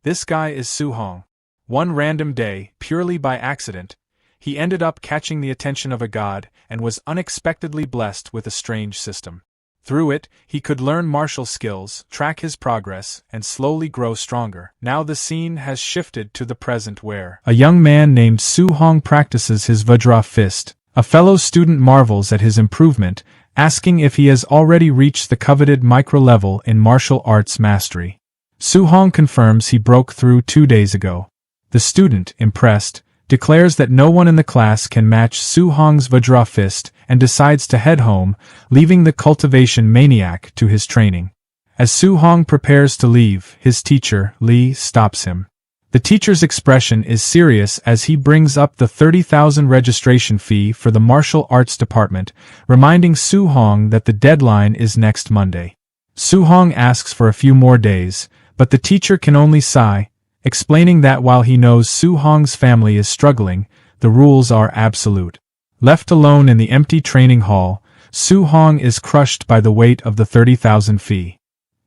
This guy is Su Hong. One random day, purely by accident, he ended up catching the attention of a god and was unexpectedly blessed with a strange system. Through it, he could learn martial skills, track his progress, and slowly grow stronger. Now the scene has shifted to the present where a young man named Su Hong practices his Vajra fist. A fellow student marvels at his improvement, asking if he has already reached the coveted micro-level in martial arts mastery. Su Hong confirms he broke through 2 days ago. The student, impressed, declares that no one in the class can match Su Hong's Vajra fist and decides to head home, leaving the cultivation maniac to his training. As Su Hong prepares to leave, his teacher, Lee, stops him. The teacher's expression is serious as he brings up the 30,000 registration fee for the martial arts department, reminding Su Hong that the deadline is next Monday. Su Hong asks for a few more days, but the teacher can only sigh, explaining that while he knows Su Hong's family is struggling, the rules are absolute. Left alone in the empty training hall, Su Hong is crushed by the weight of the 30,000 fee.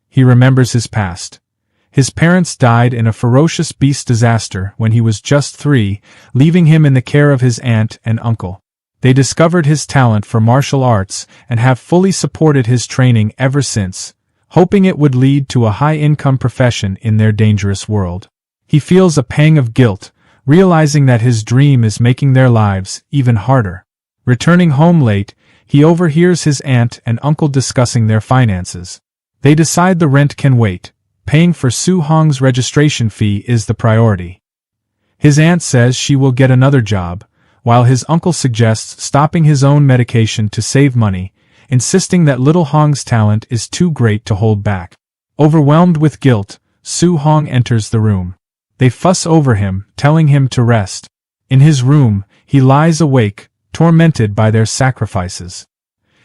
He remembers his past. His parents died in a ferocious beast disaster when he was just 3, leaving him in the care of his aunt and uncle. They discovered his talent for martial arts and have fully supported his training ever since, hoping it would lead to a high-income profession in their dangerous world. He feels a pang of guilt, realizing that his dream is making their lives even harder. Returning home late, he overhears his aunt and uncle discussing their finances. They decide the rent can wait. Paying for Su Hong's registration fee is the priority. His aunt says she will get another job, while his uncle suggests stopping his own medication to save money, insisting that little Hong's talent is too great to hold back. Overwhelmed with guilt, Su Hong enters the room. They fuss over him, telling him to rest. In his room, he lies awake, tormented by their sacrifices.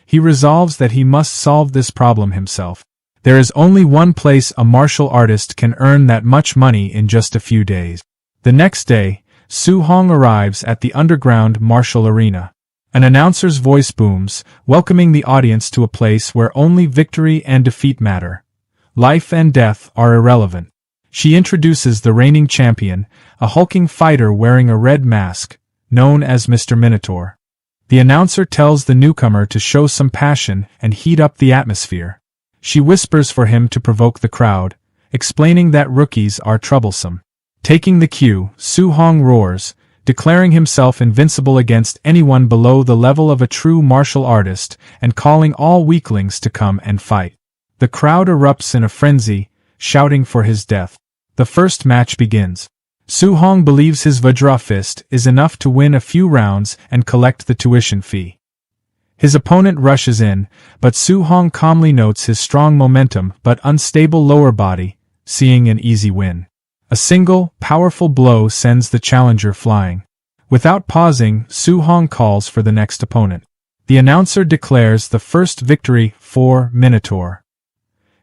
He resolves that he must solve this problem himself. There is only one place a martial artist can earn that much money in just a few days. The next day, Su Hong arrives at the underground martial arena. An announcer's voice booms, welcoming the audience to a place where only victory and defeat matter. Life and death are irrelevant. She introduces the reigning champion, a hulking fighter wearing a red mask, known as Mr. Minotaur. The announcer tells the newcomer to show some passion and heat up the atmosphere. She whispers for him to provoke the crowd, explaining that rookies are troublesome. Taking the cue, Su Hong roars, declaring himself invincible against anyone below the level of a true martial artist and calling all weaklings to come and fight. The crowd erupts in a frenzy, shouting for his death. The first match begins. Su Hong believes his Vajra fist is enough to win a few rounds and collect the tuition fee. His opponent rushes in, but Su Hong calmly notes his strong momentum but unstable lower body, seeing an easy win. A single, powerful blow sends the challenger flying. Without pausing, Su Hong calls for the next opponent. The announcer declares the first victory for Minotaur.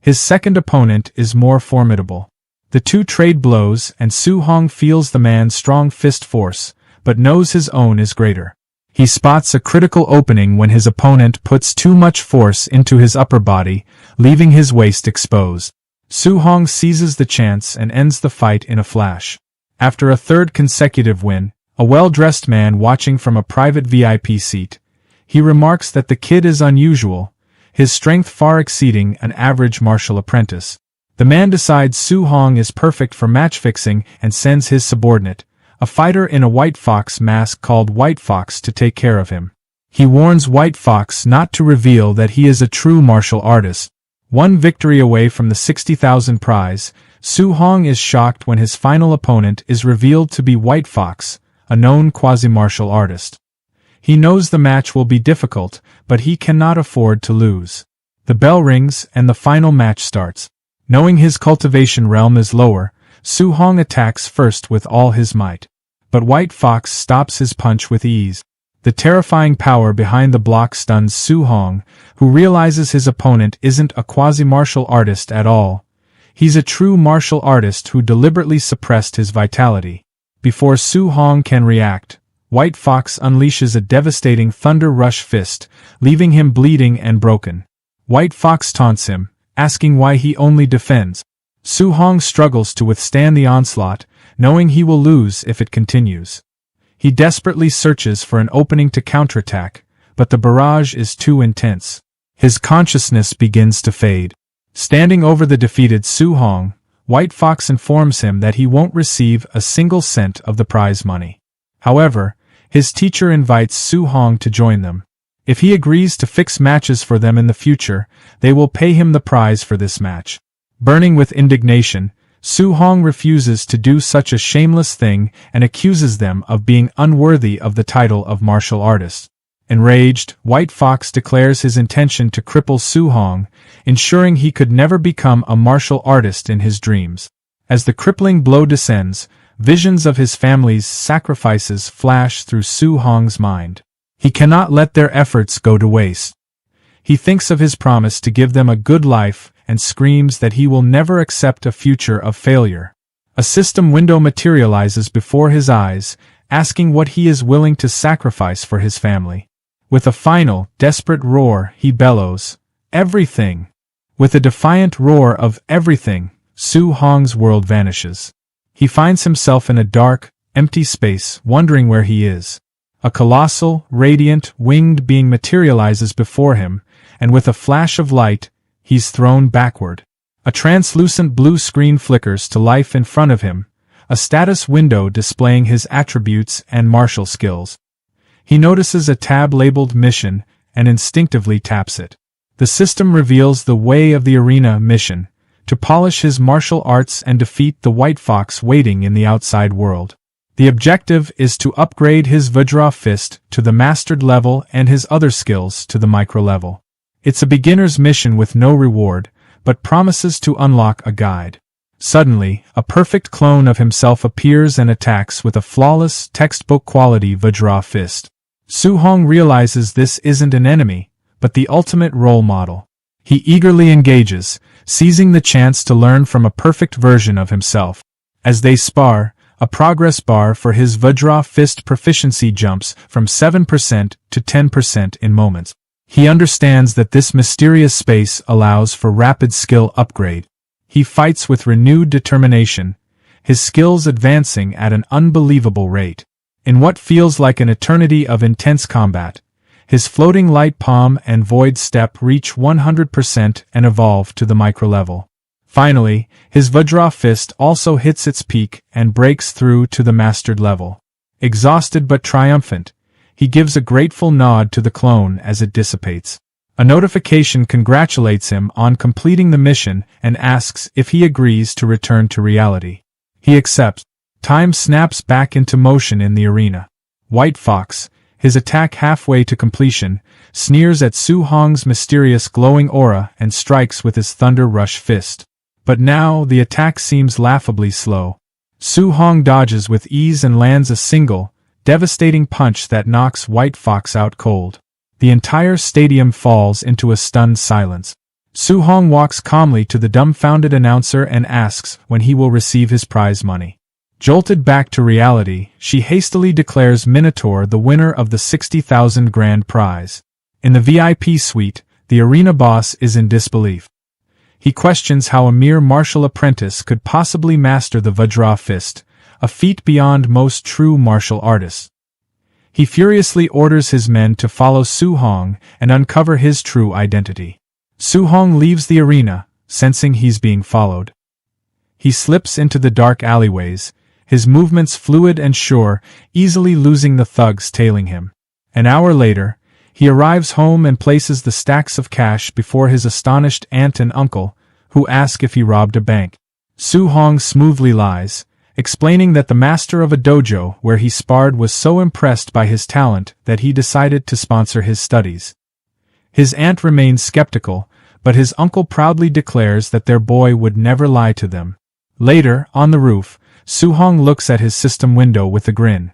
His second opponent is more formidable. The two trade blows and Su Hong feels the man's strong fist force, but knows his own is greater. He spots a critical opening when his opponent puts too much force into his upper body, leaving his waist exposed. Su Hong seizes the chance and ends the fight in a flash. After a third consecutive win, a well-dressed man watching from a private VIP seat, he remarks that the kid is unusual, his strength far exceeding an average martial apprentice. The man decides Su Hong is perfect for match fixing and sends his subordinate, a fighter in a White Fox mask called White Fox, to take care of him. He warns White Fox not to reveal that he is a true martial artist. One victory away from the 60,000 prize, Su Hong is shocked when his final opponent is revealed to be White Fox, a known quasi-martial artist. He knows the match will be difficult, but he cannot afford to lose. The bell rings and the final match starts. Knowing his cultivation realm is lower, Su Hong attacks first with all his might. But White Fox stops his punch with ease. The terrifying power behind the block stuns Su Hong, who realizes his opponent isn't a quasi-martial artist at all. He's a true martial artist who deliberately suppressed his vitality. Before Su Hong can react, White Fox unleashes a devastating Thunder Rush fist, leaving him bleeding and broken. White Fox taunts him, asking why he only defends. Su-hong struggles to withstand the onslaught, knowing he will lose if it continues. He desperately searches for an opening to counterattack, but the barrage is too intense. His consciousness begins to fade. Standing over the defeated Su-hong, White Fox informs him that he won't receive a single cent of the prize money. However, his teacher invites Su-hong to join them. If he agrees to fix matches for them in the future, they will pay him the prize for this match. Burning with indignation, Su-hong refuses to do such a shameless thing and accuses them of being unworthy of the title of martial artist. Enraged, White Fox declares his intention to cripple Su-hong, ensuring he could never become a martial artist in his dreams. As the crippling blow descends, visions of his family's sacrifices flash through Su-hong's mind. He cannot let their efforts go to waste. He thinks of his promise to give them a good life and screams that he will never accept a future of failure. A system window materializes before his eyes, asking what he is willing to sacrifice for his family. With a final, desperate roar, he bellows, "Everything!" With a defiant roar of everything, Su-hong's world vanishes. He finds himself in a dark, empty space, wondering where he is. A colossal, radiant, winged being materializes before him, and with a flash of light, he's thrown backward. A translucent blue screen flickers to life in front of him, a status window displaying his attributes and martial skills. He notices a tab labeled Mission, and instinctively taps it. The system reveals the Way of the Arena mission, to polish his martial arts and defeat the White Fox waiting in the outside world. The objective is to upgrade his Vajra fist to the mastered level and his other skills to the micro level. It's a beginner's mission with no reward, but promises to unlock a guide. Suddenly, a perfect clone of himself appears and attacks with a flawless, textbook-quality Vajra fist. Su-hong realizes this isn't an enemy, but the ultimate role model. He eagerly engages, seizing the chance to learn from a perfect version of himself. As they spar, a progress bar for his Vajra fist proficiency jumps from 7% to 10% in moments. He understands that this mysterious space allows for rapid skill upgrade. He fights with renewed determination, his skills advancing at an unbelievable rate. In what feels like an eternity of intense combat, his floating light palm and void step reach 100% and evolve to the micro level. Finally, his Vajra fist also hits its peak and breaks through to the mastered level. Exhausted but triumphant, he gives a grateful nod to the clone as it dissipates. A notification congratulates him on completing the mission and asks if he agrees to return to reality. He accepts. Time snaps back into motion in the arena. White Fox, his attack halfway to completion, sneers at Su-hong's mysterious glowing aura and strikes with his Thunder Rush fist. But now the attack seems laughably slow. Su-hong dodges with ease and lands a single, devastating punch that knocks White Fox out cold. The entire stadium falls into a stunned silence. Su-hong walks calmly to the dumbfounded announcer and asks when he will receive his prize money. Jolted back to reality, she hastily declares Minotaur the winner of the 60,000 grand prize. In the VIP suite, the arena boss is in disbelief. He questions how a mere martial apprentice could possibly master the Vajra fist, a feat beyond most true martial artists. He furiously orders his men to follow Su-hong and uncover his true identity. Su-hong leaves the arena, sensing he's being followed. He slips into the dark alleyways, his movements fluid and sure, easily losing the thugs tailing him. An hour later, he arrives home and places the stacks of cash before his astonished aunt and uncle, who ask if he robbed a bank. Su-hong smoothly lies, explaining that the master of a dojo where he sparred was so impressed by his talent that he decided to sponsor his studies. His aunt remains skeptical, but his uncle proudly declares that their boy would never lie to them. Later, on the roof, Su-hong looks at his system window with a grin.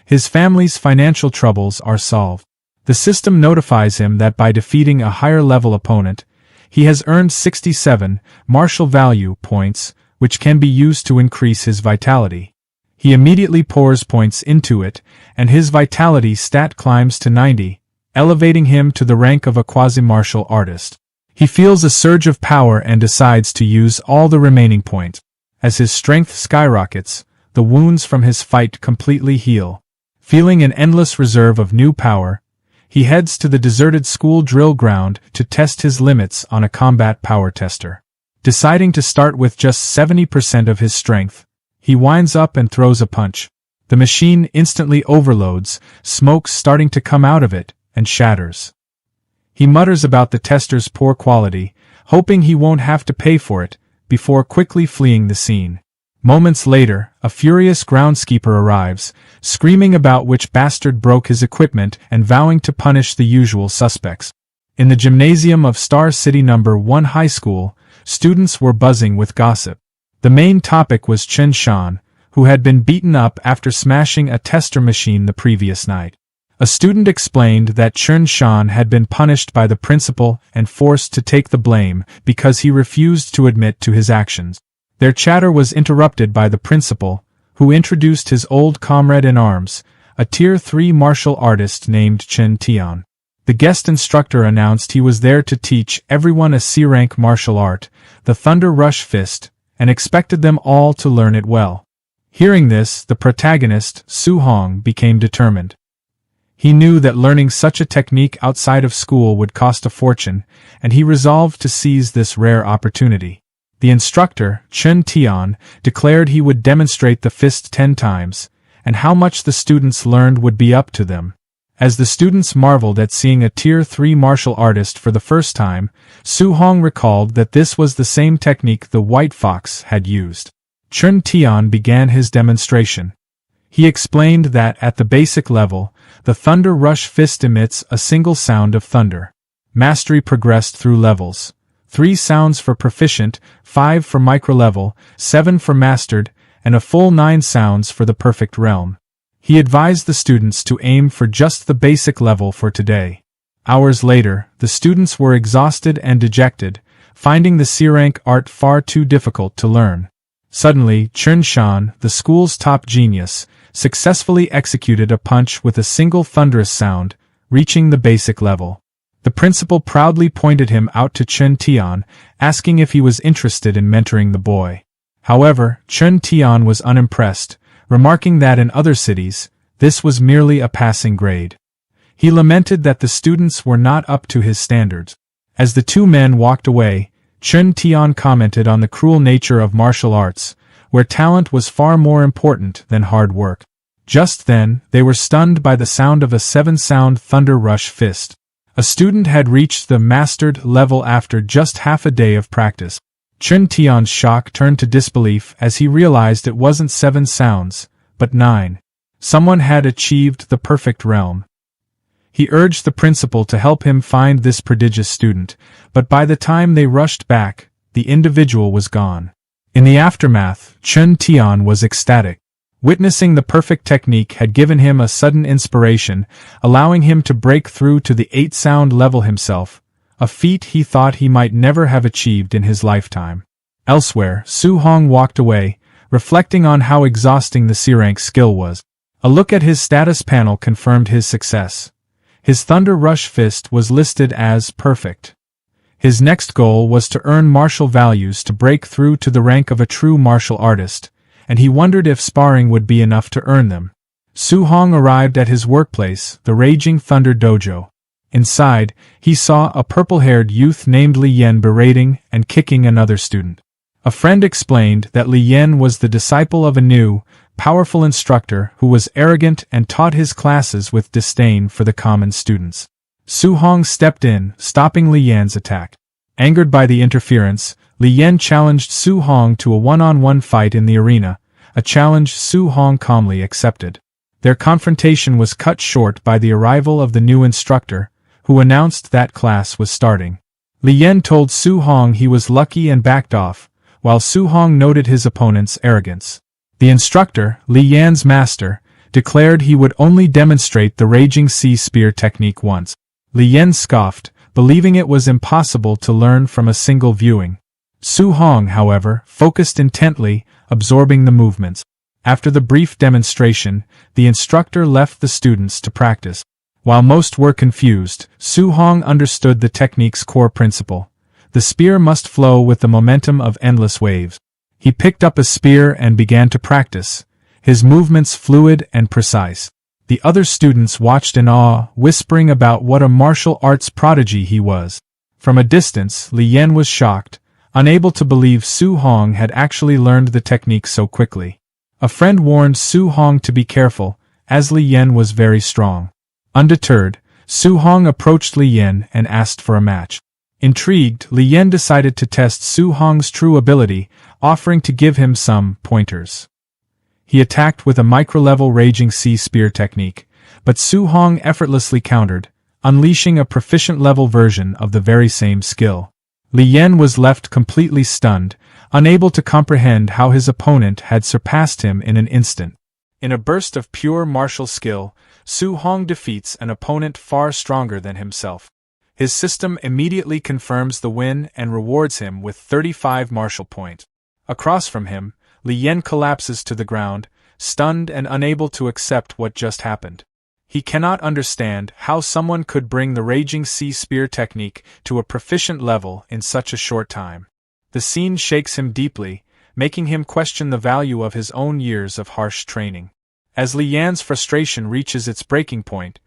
His family's financial troubles are solved. The system notifies him that by defeating a higher-level opponent, he has earned 67 martial value points, which can be used to increase his vitality. He immediately pours points into it, and his vitality stat climbs to 90, elevating him to the rank of a quasi-martial artist. He feels a surge of power and decides to use all the remaining points. As his strength skyrockets, the wounds from his fight completely heal. Feeling an endless reserve of new power, he heads to the deserted school drill ground to test his limits on a combat power tester. Deciding to start with just 70% of his strength, he winds up and throws a punch. The machine instantly overloads, smoke starting to come out of it, and shatters. He mutters about the tester's poor quality, hoping he won't have to pay for it, before quickly fleeing the scene. Moments later, a furious groundskeeper arrives, screaming about which bastard broke his equipment and vowing to punish the usual suspects. In the gymnasium of Star City No. 1 High School, students were buzzing with gossip. The main topic was Chen Shan, who had been beaten up after smashing a tester machine the previous night. A student explained that Chen Shan had been punished by the principal and forced to take the blame because he refused to admit to his actions. Their chatter was interrupted by the principal, who introduced his old comrade in arms, a Tier 3 martial artist named Chen Tian. The guest instructor announced he was there to teach everyone a C-rank martial art, the Thunder Rush Fist, and expected them all to learn it well. Hearing this, the protagonist, Su Hong, became determined. He knew that learning such a technique outside of school would cost a fortune, and he resolved to seize this rare opportunity. The instructor, Chen Tian, declared he would demonstrate the fist 10 times, and how much the students learned would be up to them. As the students marveled at seeing a Tier 3 martial artist for the first time, Su Hong recalled that this was the same technique the White Fox had used. Chen Tian began his demonstration. He explained that at the basic level, the Thunder Rush Fist emits a single sound of thunder. Mastery progressed through levels. 3 sounds for proficient, 5 for micro-level, 7 for mastered, and a full 9 sounds for the perfect realm. He advised the students to aim for just the basic level for today. Hours later, the students were exhausted and dejected, finding the C-rank art far too difficult to learn. Suddenly, Chen Shan, the school's top genius, successfully executed a punch with a single thunderous sound, reaching the basic level. The principal proudly pointed him out to Chen Tian, asking if he was interested in mentoring the boy. However, Chen Tian was unimpressed, remarking that in other cities, this was merely a passing grade. He lamented that the students were not up to his standards. As the two men walked away, Chen Tian commented on the cruel nature of martial arts, where talent was far more important than hard work. Just then, they were stunned by the sound of a 7-sound Thunder Rush Fist. A student had reached the mastered level after just half a day of practice. Chen Tian's shock turned to disbelief as he realized it wasn't 7 sounds, but 9. Someone had achieved the perfect realm. He urged the principal to help him find this prodigious student, but by the time they rushed back, the individual was gone. In the aftermath, Chen Tian was ecstatic. Witnessing the perfect technique had given him a sudden inspiration, allowing him to break through to the 8-sound level himself, a feat he thought he might never have achieved in his lifetime. Elsewhere, Su Hong walked away, reflecting on how exhausting the C-rank skill was. A look at his status panel confirmed his success. His Thunder Rush Fist was listed as perfect. His next goal was to earn martial values to break through to the rank of a true martial artist, and he wondered if sparring would be enough to earn them. Su Hong arrived at his workplace, the Raging Thunder Dojo. Inside, he saw a purple-haired youth named Li Yan berating and kicking another student. A friend explained that Li Yan was the disciple of a new, powerful instructor who was arrogant and taught his classes with disdain for the common students. Su Hong stepped in, stopping Li Yan's attack. Angered by the interference, Li Yan challenged Su Hong to a one-on-one fight in the arena, a challenge Su Hong calmly accepted. Their confrontation was cut short by the arrival of the new instructor, who announced that class was starting. Li Yan told Su Hong he was lucky and backed off, while Su Hong noted his opponent's arrogance. The instructor, Li Yan's master, declared he would only demonstrate the Raging Sea Spear technique once. Li Yan scoffed, believing it was impossible to learn from a single viewing. Su Hong, however, focused intently, absorbing the movements. After the brief demonstration, the instructor left the students to practice. While most were confused, Su Hong understood the technique's core principle. The spear must flow with the momentum of endless waves. He picked up a spear and began to practice, his movements fluid and precise. The other students watched in awe, whispering about what a martial arts prodigy he was. From a distance, Li Yan was shocked, unable to believe Su Hong had actually learned the technique so quickly. A friend warned Su Hong to be careful, as Li Yan was very strong. Undeterred, Su Hong approached Li Yan and asked for a match. Intrigued, Li Yan decided to test Su Hong's true ability, offering to give him some pointers. He attacked with a micro-level Raging Sea Spear technique, but Su Hong effortlessly countered, unleashing a proficient-level version of the very same skill. Li Yan was left completely stunned, unable to comprehend how his opponent had surpassed him in an instant. In a burst of pure martial skill, Su Hong defeats an opponent far stronger than himself. His system immediately confirms the win and rewards him with 35 martial points. Across from him, Li Yan collapses to the ground, stunned and unable to accept what just happened. He cannot understand how someone could bring the Raging Sea Spear technique to a proficient level in such a short time. The scene shakes him deeply, making him question the value of his own years of harsh training. As Li Yan's frustration reaches its breaking point,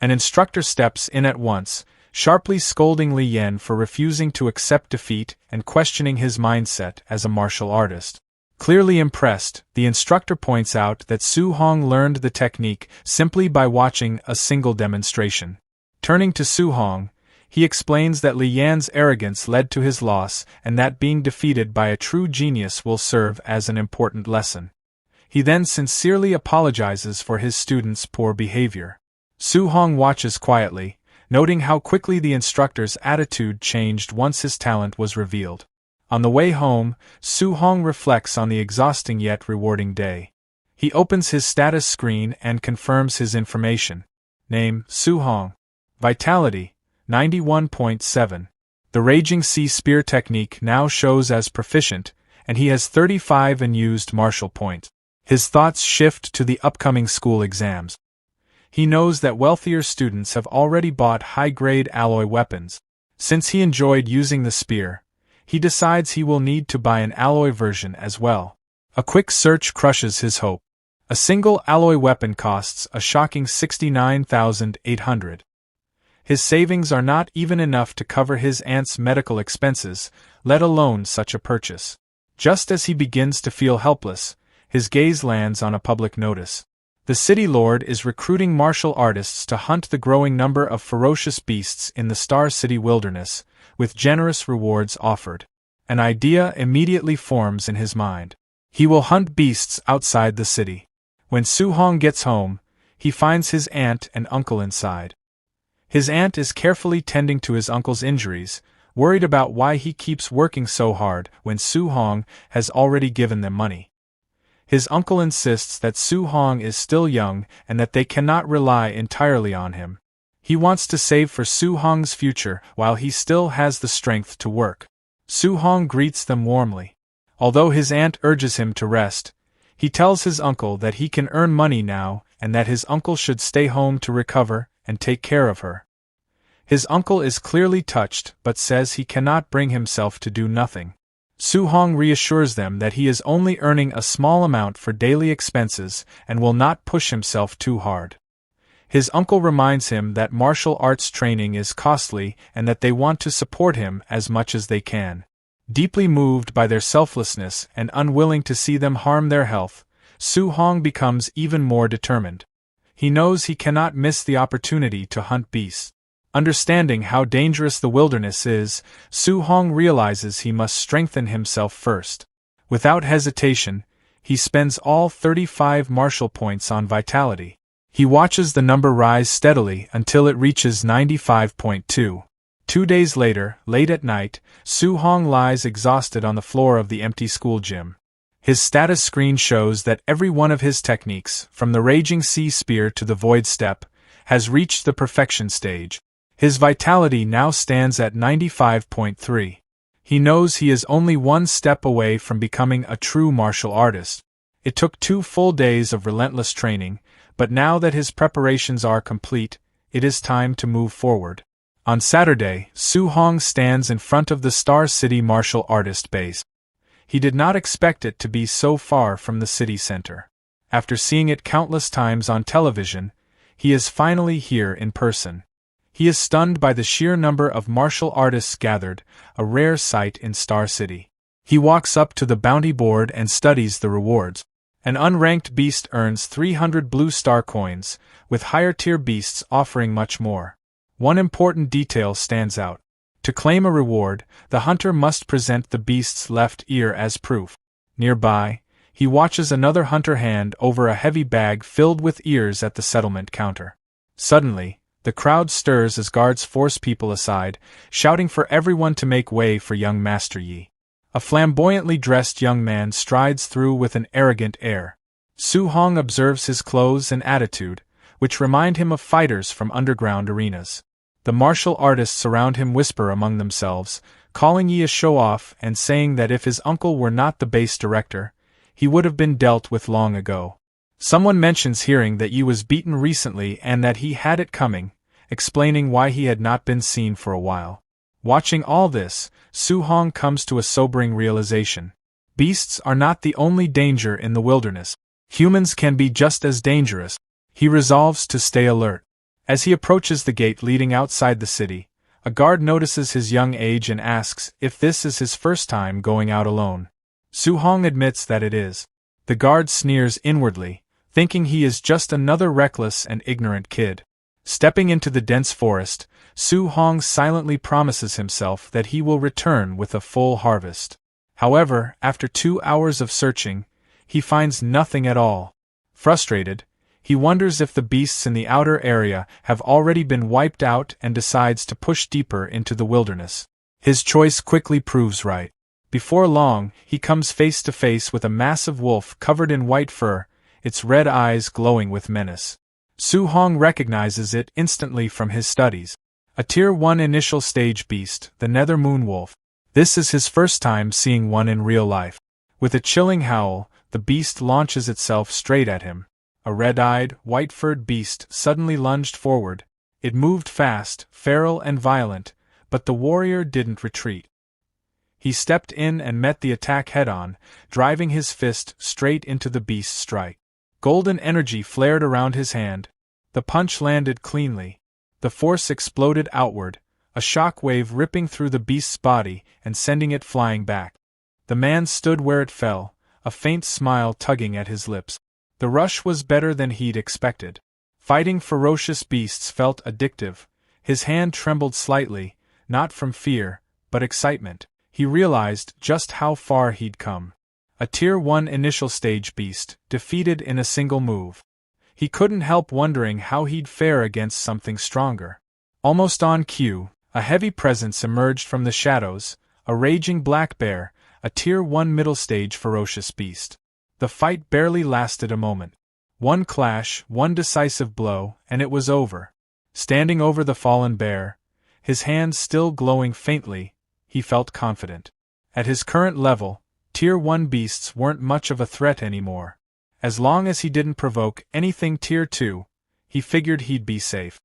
an instructor steps in at once, sharply scolding Li Yan for refusing to accept defeat and questioning his mindset as a martial artist. Clearly impressed, the instructor points out that Su Hong learned the technique simply by watching a single demonstration. Turning to Su Hong, he explains that Li Yan's arrogance led to his loss and that being defeated by a true genius will serve as an important lesson. He then sincerely apologizes for his student's poor behavior. Su Hong watches quietly, noting how quickly the instructor's attitude changed once his talent was revealed. On the way home, Su Hong reflects on the exhausting yet rewarding day. He opens his status screen and confirms his information. Name: Su Hong. Vitality: 91.7. The Raging Sea Spear technique now shows as proficient, and he has 35 unused martial points. His thoughts shift to the upcoming school exams. He knows that wealthier students have already bought high-grade alloy weapons. Since he enjoyed using the spear, he decides he will need to buy an alloy version as well. A quick search crushes his hope. A single alloy weapon costs a shocking 69,800. His savings are not even enough to cover his aunt's medical expenses, let alone such a purchase. Just as he begins to feel helpless, his gaze lands on a public notice. The city lord is recruiting martial artists to hunt the growing number of ferocious beasts in the Star City wilderness, with generous rewards offered. An idea immediately forms in his mind. He will hunt beasts outside the city. When Su Hong gets home, he finds his aunt and uncle inside. His aunt is carefully tending to his uncle's injuries, worried about why he keeps working so hard when Su Hong has already given them money. His uncle insists that Su Hong is still young and that they cannot rely entirely on him. He wants to save for Su Hong's future while he still has the strength to work. Su Hong greets them warmly. Although his aunt urges him to rest, he tells his uncle that he can earn money now and that his uncle should stay home to recover and take care of her. His uncle is clearly touched but says he cannot bring himself to do nothing. Su Hong reassures them that he is only earning a small amount for daily expenses and will not push himself too hard. His uncle reminds him that martial arts training is costly and that they want to support him as much as they can. Deeply moved by their selflessness and unwilling to see them harm their health, Su Hong becomes even more determined. He knows he cannot miss the opportunity to hunt beasts. Understanding how dangerous the wilderness is, Su Hong realizes he must strengthen himself first. Without hesitation, he spends all 35 martial points on vitality. He watches the number rise steadily until it reaches 95.2. 2 days later, late at night, Su Hong lies exhausted on the floor of the empty school gym. His status screen shows that every one of his techniques, from the Raging Sea Spear to the Void Step, has reached the perfection stage. His vitality now stands at 95.3. He knows he is only one step away from becoming a true martial artist. It took 2 full days of relentless training, but now that his preparations are complete, it is time to move forward. On Saturday, Su Hong stands in front of the Star City martial artist base. He did not expect it to be so far from the city center. After seeing it countless times on television, he is finally here in person. He is stunned by the sheer number of martial artists gathered, a rare sight in Star City. He walks up to the bounty board and studies the rewards. An unranked beast earns 300 blue star coins, with higher-tier beasts offering much more. One important detail stands out. To claim a reward, the hunter must present the beast's left ear as proof. Nearby, he watches another hunter hand over a heavy bag filled with ears at the settlement counter. Suddenly, the crowd stirs as guards force people aside, shouting for everyone to make way for young Master Yi. A flamboyantly dressed young man strides through with an arrogant air. Su Hong observes his clothes and attitude, which remind him of fighters from underground arenas. The martial artists around him whisper among themselves, calling Yi a show-off and saying that if his uncle were not the base director, he would have been dealt with long ago. Someone mentions hearing that Yi was beaten recently and that he had it coming, explaining why he had not been seen for a while. Watching all this, Su Hong comes to a sobering realization. Beasts are not the only danger in the wilderness. Humans can be just as dangerous. He resolves to stay alert. As he approaches the gate leading outside the city, a guard notices his young age and asks if this is his first time going out alone. Su Hong admits that it is. The guard sneers inwardly, thinking he is just another reckless and ignorant kid. Stepping into the dense forest, Su Hong silently promises himself that he will return with a full harvest. However, after 2 hours of searching, he finds nothing at all. Frustrated, he wonders if the beasts in the outer area have already been wiped out and decides to push deeper into the wilderness. His choice quickly proves right. Before long, he comes face to face with a massive wolf covered in white fur, its red eyes glowing with menace. Su Hong recognizes it instantly from his studies. A Tier 1 initial stage beast, the Nether Moon Wolf. This is his first time seeing one in real life. With a chilling howl, the beast launches itself straight at him. A red-eyed, white-furred beast suddenly lunged forward. It moved fast, feral and violent, but the warrior didn't retreat. He stepped in and met the attack head-on, driving his fist straight into the beast's strike. Golden energy flared around his hand. The punch landed cleanly. The force exploded outward, a shock wave ripping through the beast's body and sending it flying back. The man stood where it fell, a faint smile tugging at his lips. The rush was better than he'd expected. Fighting ferocious beasts felt addictive. His hand trembled slightly, not from fear, but excitement. He realized just how far he'd come. A Tier 1 initial stage beast, defeated in a single move. He couldn't help wondering how he'd fare against something stronger. Almost on cue, a heavy presence emerged from the shadows, a raging black bear, a Tier 1 middle stage ferocious beast. The fight barely lasted a moment. One clash, one decisive blow, and it was over. Standing over the fallen bear, his hands still glowing faintly, he felt confident. At his current level, Tier 1 beasts weren't much of a threat anymore. As long as he didn't provoke anything Tier 2, he figured he'd be safe.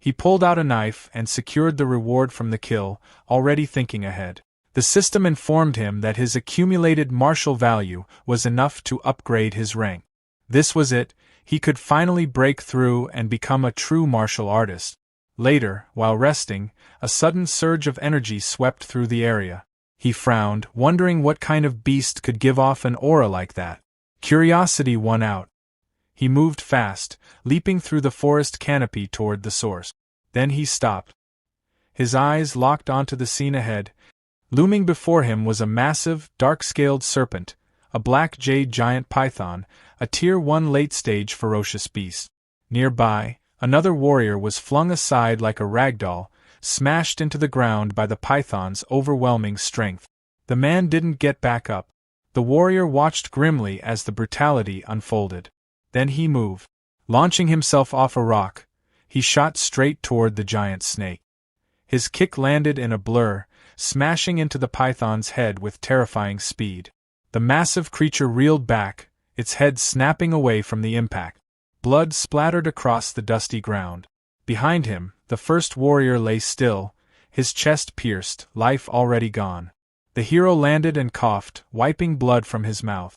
He pulled out a knife and secured the reward from the kill, already thinking ahead. The system informed him that his accumulated martial value was enough to upgrade his rank. This was it, he could finally break through and become a true martial artist. Later, while resting, a sudden surge of energy swept through the area. He frowned, wondering what kind of beast could give off an aura like that. Curiosity won out. He moved fast, leaping through the forest canopy toward the source. Then he stopped. His eyes locked onto the scene ahead. Looming before him was a massive, dark-scaled serpent, a black jade giant python, a Tier 1 late-stage ferocious beast. Nearby, another warrior was flung aside like a ragdoll, smashed into the ground by the python's overwhelming strength. The man didn't get back up. The warrior watched grimly as the brutality unfolded. Then he moved. Launching himself off a rock, he shot straight toward the giant snake. His kick landed in a blur, smashing into the python's head with terrifying speed. The massive creature reeled back, its head snapping away from the impact. Blood splattered across the dusty ground. Behind him, the first warrior lay still, his chest pierced, life already gone. The hero landed and coughed, wiping blood from his mouth.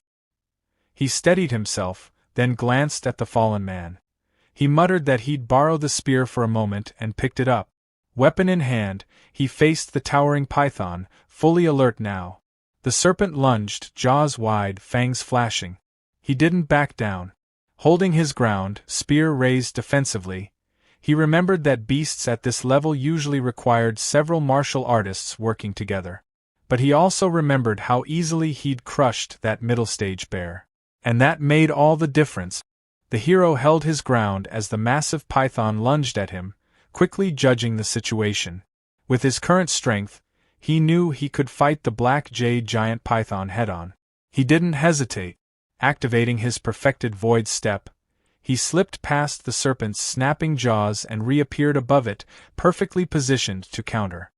He steadied himself, then glanced at the fallen man. He muttered that he'd borrow the spear for a moment and picked it up. Weapon in hand, he faced the towering python, fully alert now. The serpent lunged, jaws wide, fangs flashing. He didn't back down. Holding his ground, spear raised defensively, he remembered that beasts at this level usually required several martial artists working together. But he also remembered how easily he'd crushed that middle-stage bear. And that made all the difference. The hero held his ground as the massive python lunged at him, quickly judging the situation. With his current strength, he knew he could fight the black jade giant python head-on. He didn't hesitate. Activating his perfected void step, he slipped past the serpent's snapping jaws and reappeared above it, perfectly positioned to counter.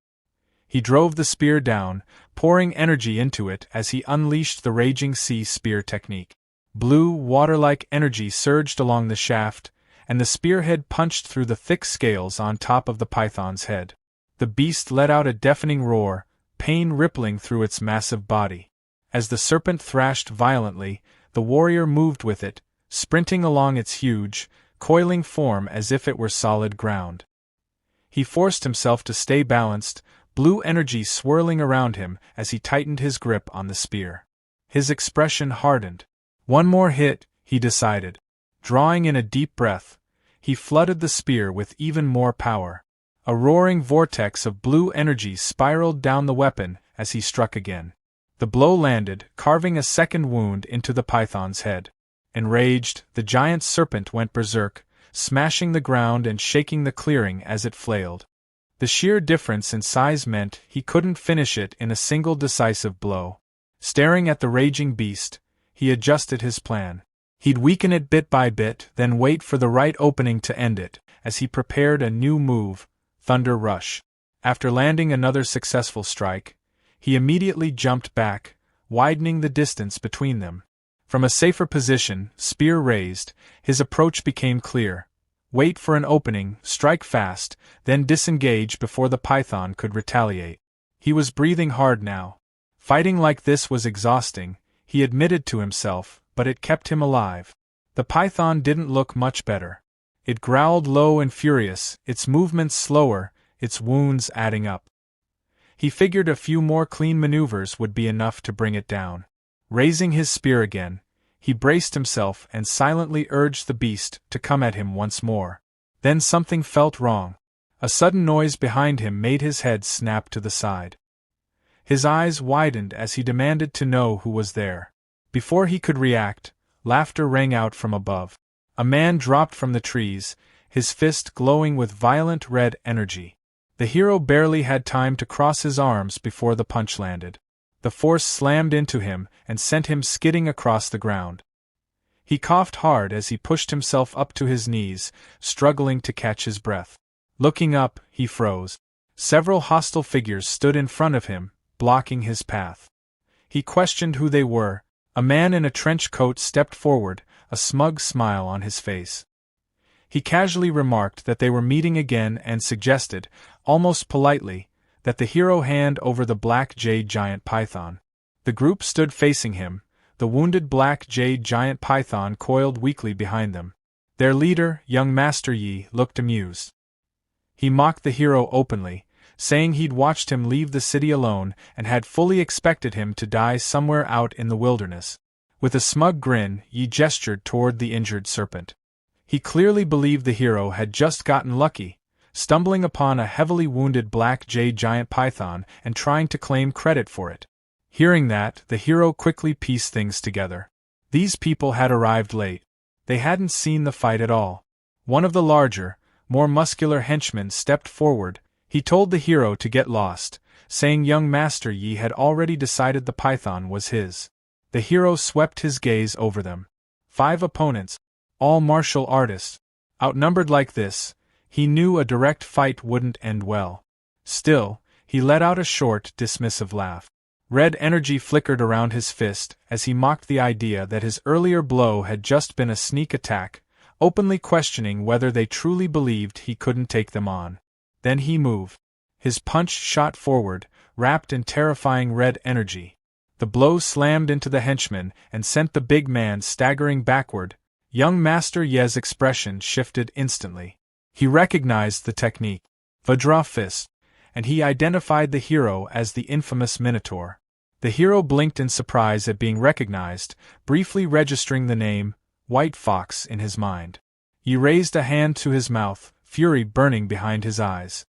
He drove the spear down, pouring energy into it as he unleashed the raging sea spear technique. Blue, water-like energy surged along the shaft, and the spearhead punched through the thick scales on top of the python's head. The beast let out a deafening roar, pain rippling through its massive body. As the serpent thrashed violently, the warrior moved with it, sprinting along its huge, coiling form as if it were solid ground. He forced himself to stay balanced, blue energy swirling around him as he tightened his grip on the spear. His expression hardened. One more hit, he decided. Drawing in a deep breath, he flooded the spear with even more power. A roaring vortex of blue energy spiraled down the weapon as he struck again. The blow landed, carving a second wound into the python's head. Enraged, the giant serpent went berserk, smashing the ground and shaking the clearing as it flailed. The sheer difference in size meant he couldn't finish it in a single decisive blow. Staring at the raging beast, he adjusted his plan. He'd weaken it bit by bit, then wait for the right opening to end it, as he prepared a new move, Thunder Rush. After landing another successful strike, he immediately jumped back, widening the distance between them. From a safer position, spear raised, his approach became clear. Wait for an opening, strike fast, then disengage before the python could retaliate. He was breathing hard now. Fighting like this was exhausting, he admitted to himself, but it kept him alive. The python didn't look much better. It growled low and furious, its movements slower, its wounds adding up. He figured a few more clean maneuvers would be enough to bring it down. Raising his spear again, he braced himself and silently urged the beast to come at him once more. Then something felt wrong. A sudden noise behind him made his head snap to the side. His eyes widened as he demanded to know who was there. Before he could react, laughter rang out from above. A man dropped from the trees, his fist glowing with violent red energy. The hero barely had time to cross his arms before the punch landed. The force slammed into him and sent him skidding across the ground. He coughed hard as he pushed himself up to his knees, struggling to catch his breath. Looking up, he froze. Several hostile figures stood in front of him, blocking his path. He questioned who they were. A man in a trench coat stepped forward, a smug smile on his face. He casually remarked that they were meeting again and suggested, almost politely, that the hero hand over the black jade giant python. The group stood facing him, the wounded black jade giant python coiled weakly behind them. Their leader, young Master Yi, looked amused. He mocked the hero openly, saying he'd watched him leave the city alone and had fully expected him to die somewhere out in the wilderness. With a smug grin, Yi gestured toward the injured serpent. He clearly believed the hero had just gotten lucky, stumbling upon a heavily wounded black jade giant python and trying to claim credit for it. Hearing that, the hero quickly pieced things together. These people had arrived late. They hadn't seen the fight at all. One of the larger, more muscular henchmen stepped forward. He told the hero to get lost, saying young Master Yi had already decided the python was his. The hero swept his gaze over them. 5 opponents, all martial artists. Outnumbered like this, he knew a direct fight wouldn't end well. Still, he let out a short, dismissive laugh. Red energy flickered around his fist as he mocked the idea that his earlier blow had just been a sneak attack, openly questioning whether they truly believed he couldn't take them on. Then he moved. His punch shot forward, wrapped in terrifying red energy. The blow slammed into the henchman and sent the big man staggering backward. Young Master Ye's expression shifted instantly. He recognized the technique, Vajra Fist, and he identified the hero as the infamous Minotaur. The hero blinked in surprise at being recognized, briefly registering the name, White Fox, in his mind. He raised a hand to his mouth, fury burning behind his eyes.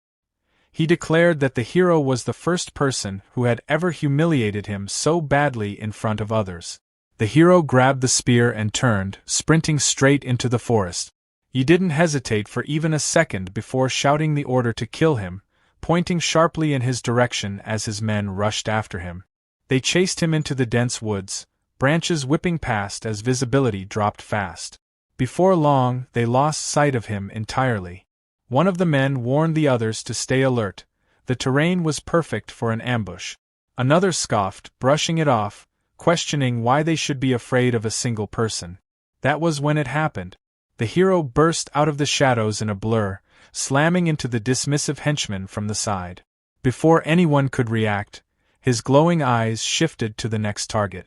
He declared that the hero was the first person who had ever humiliated him so badly in front of others. The hero grabbed the spear and turned, sprinting straight into the forest. He didn't hesitate for even a second before shouting the order to kill him, pointing sharply in his direction as his men rushed after him. They chased him into the dense woods, branches whipping past as visibility dropped fast. Before long, they lost sight of him entirely. One of the men warned the others to stay alert. The terrain was perfect for an ambush. Another scoffed, brushing it off, questioning why they should be afraid of a single person. That was when it happened. The hero burst out of the shadows in a blur, slamming into the dismissive henchman from the side. Before anyone could react, his glowing eyes shifted to the next target.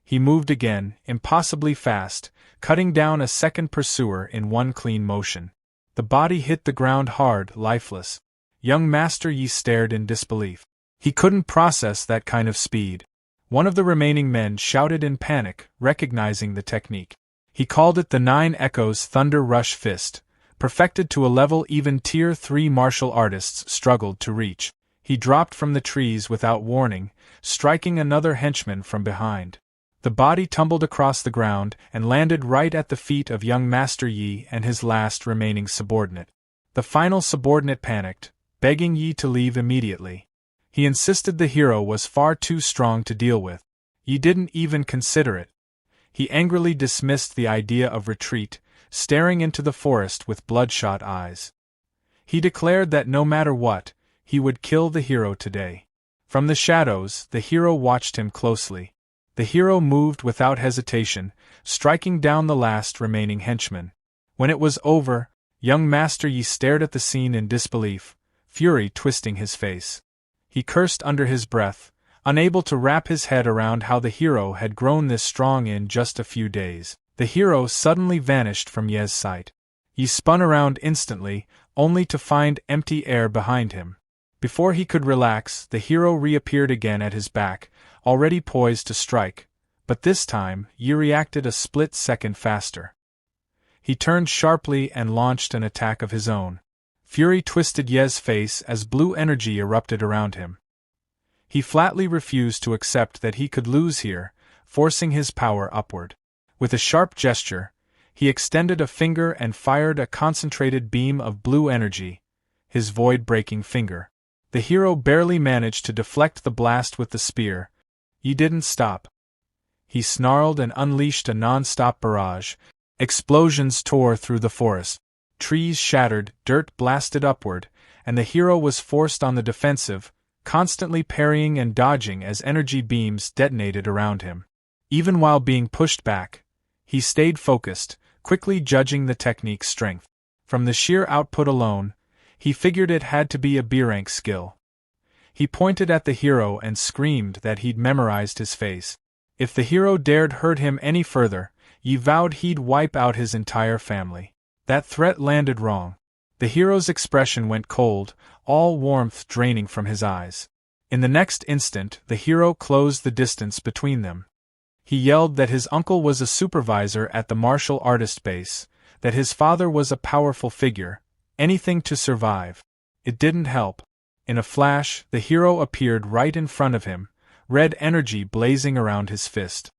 He moved again, impossibly fast, cutting down a second pursuer in one clean motion. The body hit the ground hard, lifeless. Young Master Yi stared in disbelief. He couldn't process that kind of speed. One of the remaining men shouted in panic, recognizing the technique. He called it the Nine Echoes Thunder Rush Fist, perfected to a level even Tier 3 martial artists struggled to reach. He dropped from the trees without warning, striking another henchman from behind. The body tumbled across the ground and landed right at the feet of young Master Yi and his last remaining subordinate. The final subordinate panicked, begging Yi to leave immediately. He insisted the hero was far too strong to deal with. Yi didn't even consider it. He angrily dismissed the idea of retreat, staring into the forest with bloodshot eyes. He declared that no matter what, he would kill the hero today. From the shadows, the hero watched him closely. The hero moved without hesitation, striking down the last remaining henchman. When it was over, young Master Yi stared at the scene in disbelief, fury twisting his face. He cursed under his breath, unable to wrap his head around how the hero had grown this strong in just a few days. The hero suddenly vanished from Ye's sight. He spun around instantly, only to find empty air behind him. Before he could relax, the hero reappeared again at his back, already poised to strike, but this time, Yi reacted a split second faster. He turned sharply and launched an attack of his own. Fury twisted Ye's face as blue energy erupted around him. He flatly refused to accept that he could lose here, forcing his power upward. With a sharp gesture, he extended a finger and fired a concentrated beam of blue energy, his void-breaking finger. The hero barely managed to deflect the blast with the spear. He didn't stop. He snarled and unleashed a non-stop barrage. Explosions tore through the forest. Trees shattered, dirt blasted upward, and the hero was forced on the defensive, constantly parrying and dodging as energy beams detonated around him. Even while being pushed back, he stayed focused, quickly judging the technique's strength. From the sheer output alone, he figured it had to be a B-rank skill. He pointed at the hero and screamed that he'd memorized his face. If the hero dared hurt him any further, Yi vowed he'd wipe out his entire family. That threat landed wrong. The hero's expression went cold, all warmth draining from his eyes. In the next instant, the hero closed the distance between them. He yelled that his uncle was a supervisor at the martial artist base, that his father was a powerful figure, anything to survive. It didn't help. In a flash, the hero appeared right in front of him, red energy blazing around his fist.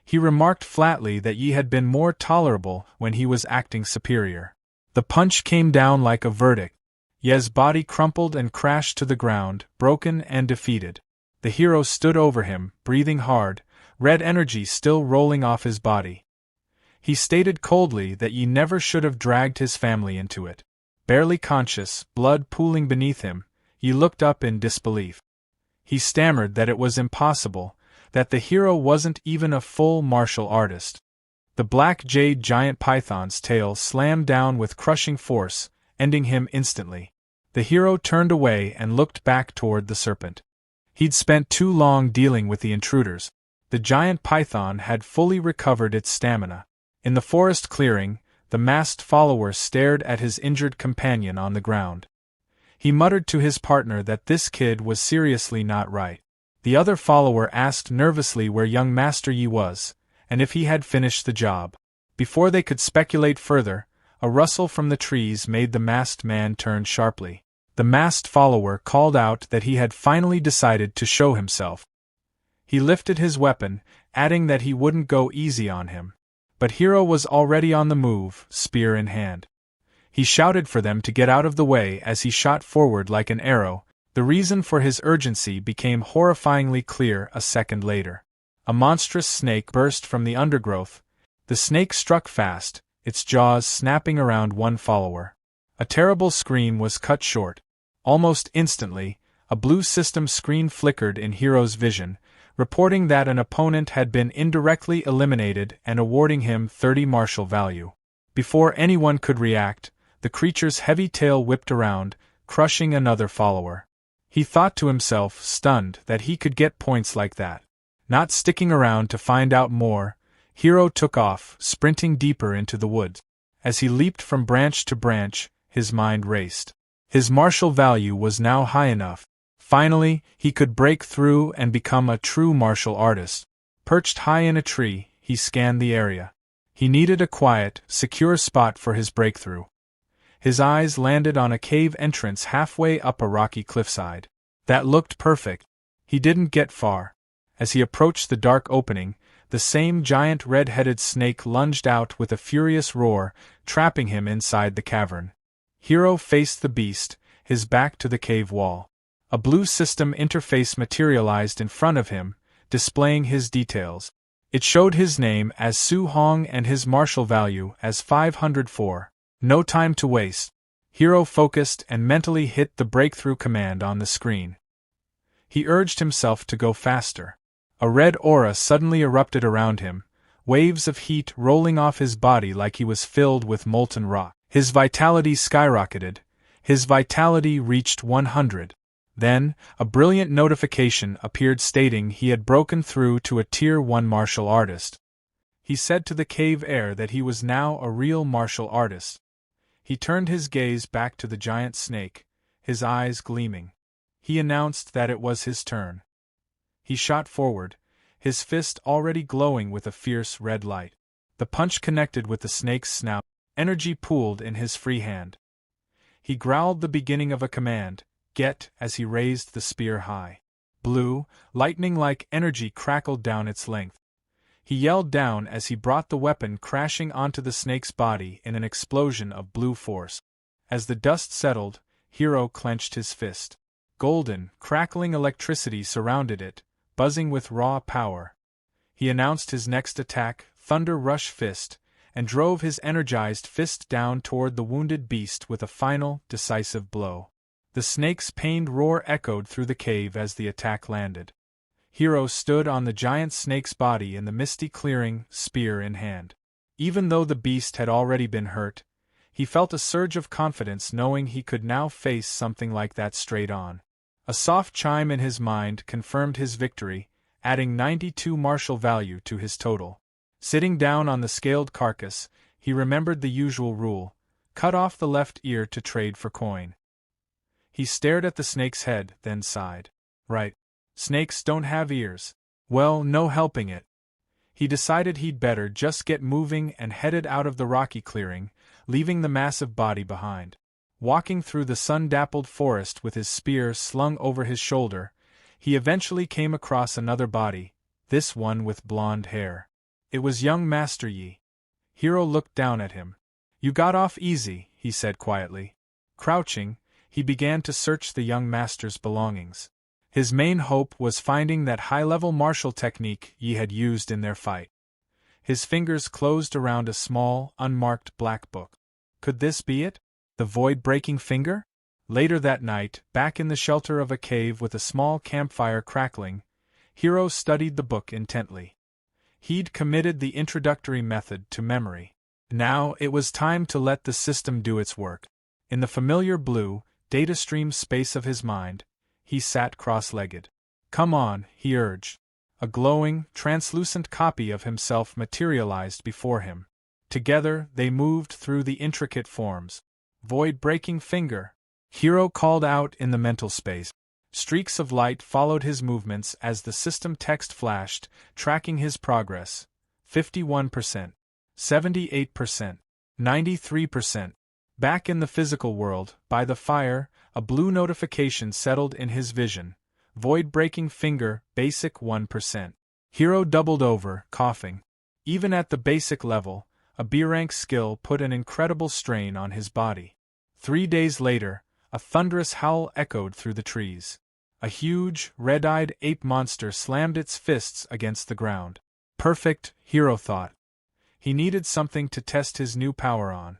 He remarked flatly that Yi had been more tolerable when he was acting superior. The punch came down like a verdict. Ye's body crumpled and crashed to the ground, broken and defeated. The hero stood over him, breathing hard, red energy still rolling off his body. He stated coldly that Yi never should have dragged his family into it. Barely conscious, blood pooling beneath him, Yi looked up in disbelief. He stammered that it was impossible, that the hero wasn't even a full martial artist. The black jade giant python's tail slammed down with crushing force, ending him instantly. The hero turned away and looked back toward the serpent. He'd spent too long dealing with the intruders. The giant python had fully recovered its stamina. In the forest clearing, the masked follower stared at his injured companion on the ground. He muttered to his partner that this kid was seriously not right. The other follower asked nervously where young Master Yi was, and if he had finished the job. Before they could speculate further, a rustle from the trees made the masked man turn sharply. The masked follower called out that he had finally decided to show himself. He lifted his weapon, adding that he wouldn't go easy on him. But Hero was already on the move, spear in hand. He shouted for them to get out of the way as he shot forward like an arrow. The reason for his urgency became horrifyingly clear a second later. A monstrous snake burst from the undergrowth. The snake struck fast, its jaws snapping around one follower. A terrible scream was cut short. Almost instantly, a blue system screen flickered in Hero's vision, reporting that an opponent had been indirectly eliminated and awarding him 30 martial value. Before anyone could react, the creature's heavy tail whipped around, crushing another follower. He thought to himself, stunned, that he could get points like that. Not sticking around to find out more, Hero took off, sprinting deeper into the woods. As he leaped from branch to branch, his mind raced. His martial value was now high enough. Finally, he could break through and become a true martial artist. Perched high in a tree, he scanned the area. He needed a quiet, secure spot for his breakthrough. His eyes landed on a cave entrance halfway up a rocky cliffside. That looked perfect. He didn't get far. As he approached the dark opening, the same giant red-headed snake lunged out with a furious roar, trapping him inside the cavern. Hero faced the beast, his back to the cave wall. A blue system interface materialized in front of him, displaying his details. It showed his name as Su Hong and his martial value as 504. No time to waste. Hero focused and mentally hit the breakthrough command on the screen. He urged himself to go faster. A red aura suddenly erupted around him, waves of heat rolling off his body like he was filled with molten rock. His vitality skyrocketed. His vitality reached 100. Then, a brilliant notification appeared stating he had broken through to a Tier 1 martial artist. He said to the cave air that he was now a real martial artist. He turned his gaze back to the giant snake, his eyes gleaming. He announced that it was his turn. He shot forward, his fist already glowing with a fierce red light. The punch connected with the snake's snout. Energy pooled in his free hand. He growled the beginning of a command, "Get," as he raised the spear high. Blue, lightning-like energy crackled down its length. He yelled down as he brought the weapon crashing onto the snake's body in an explosion of blue force. As the dust settled, Hero clenched his fist. Golden, crackling electricity surrounded it, buzzing with raw power. He announced his next attack, Thunder Rush Fist, and drove his energized fist down toward the wounded beast with a final, decisive blow. The snake's pained roar echoed through the cave as the attack landed. Hero stood on the giant snake's body in the misty clearing, spear in hand. Even though the beast had already been hurt, he felt a surge of confidence knowing he could now face something like that straight on. A soft chime in his mind confirmed his victory, adding 92 martial value to his total. Sitting down on the scaled carcass, he remembered the usual rule: cut off the left ear to trade for coin. He stared at the snake's head, then sighed. Right. Snakes don't have ears. Well, no helping it. He decided he'd better just get moving and headed out of the rocky clearing, leaving the massive body behind. Walking through the sun-dappled forest with his spear slung over his shoulder, he eventually came across another body, this one with blonde hair. It was young Master Yi. Hero looked down at him. "You got off easy," he said quietly. Crouching, he began to search the young master's belongings. His main hope was finding that high-level martial technique Yi had used in their fight. His fingers closed around a small, unmarked black book. Could this be it? The void-breaking finger? Later that night, back in the shelter of a cave with a small campfire crackling, Hero studied the book intently. He'd committed the introductory method to memory. Now it was time to let the system do its work. In the familiar blue, data-stream space of his mind, he sat cross-legged. "Come on," he urged. A glowing, translucent copy of himself materialized before him. Together they moved through the intricate forms. "Void-breaking finger," Hiro called out in the mental space. Streaks of light followed his movements as the system text flashed, tracking his progress. 51%. 78%. 93%. Back in the physical world, by the fire, a blue notification settled in his vision. Void-breaking finger, basic 1%. Hiro doubled over, coughing. Even at the basic level, a B-rank skill put an incredible strain on his body. 3 days later, a thunderous howl echoed through the trees. A huge, red-eyed ape monster slammed its fists against the ground. Perfect, Hiro thought. He needed something to test his new power on.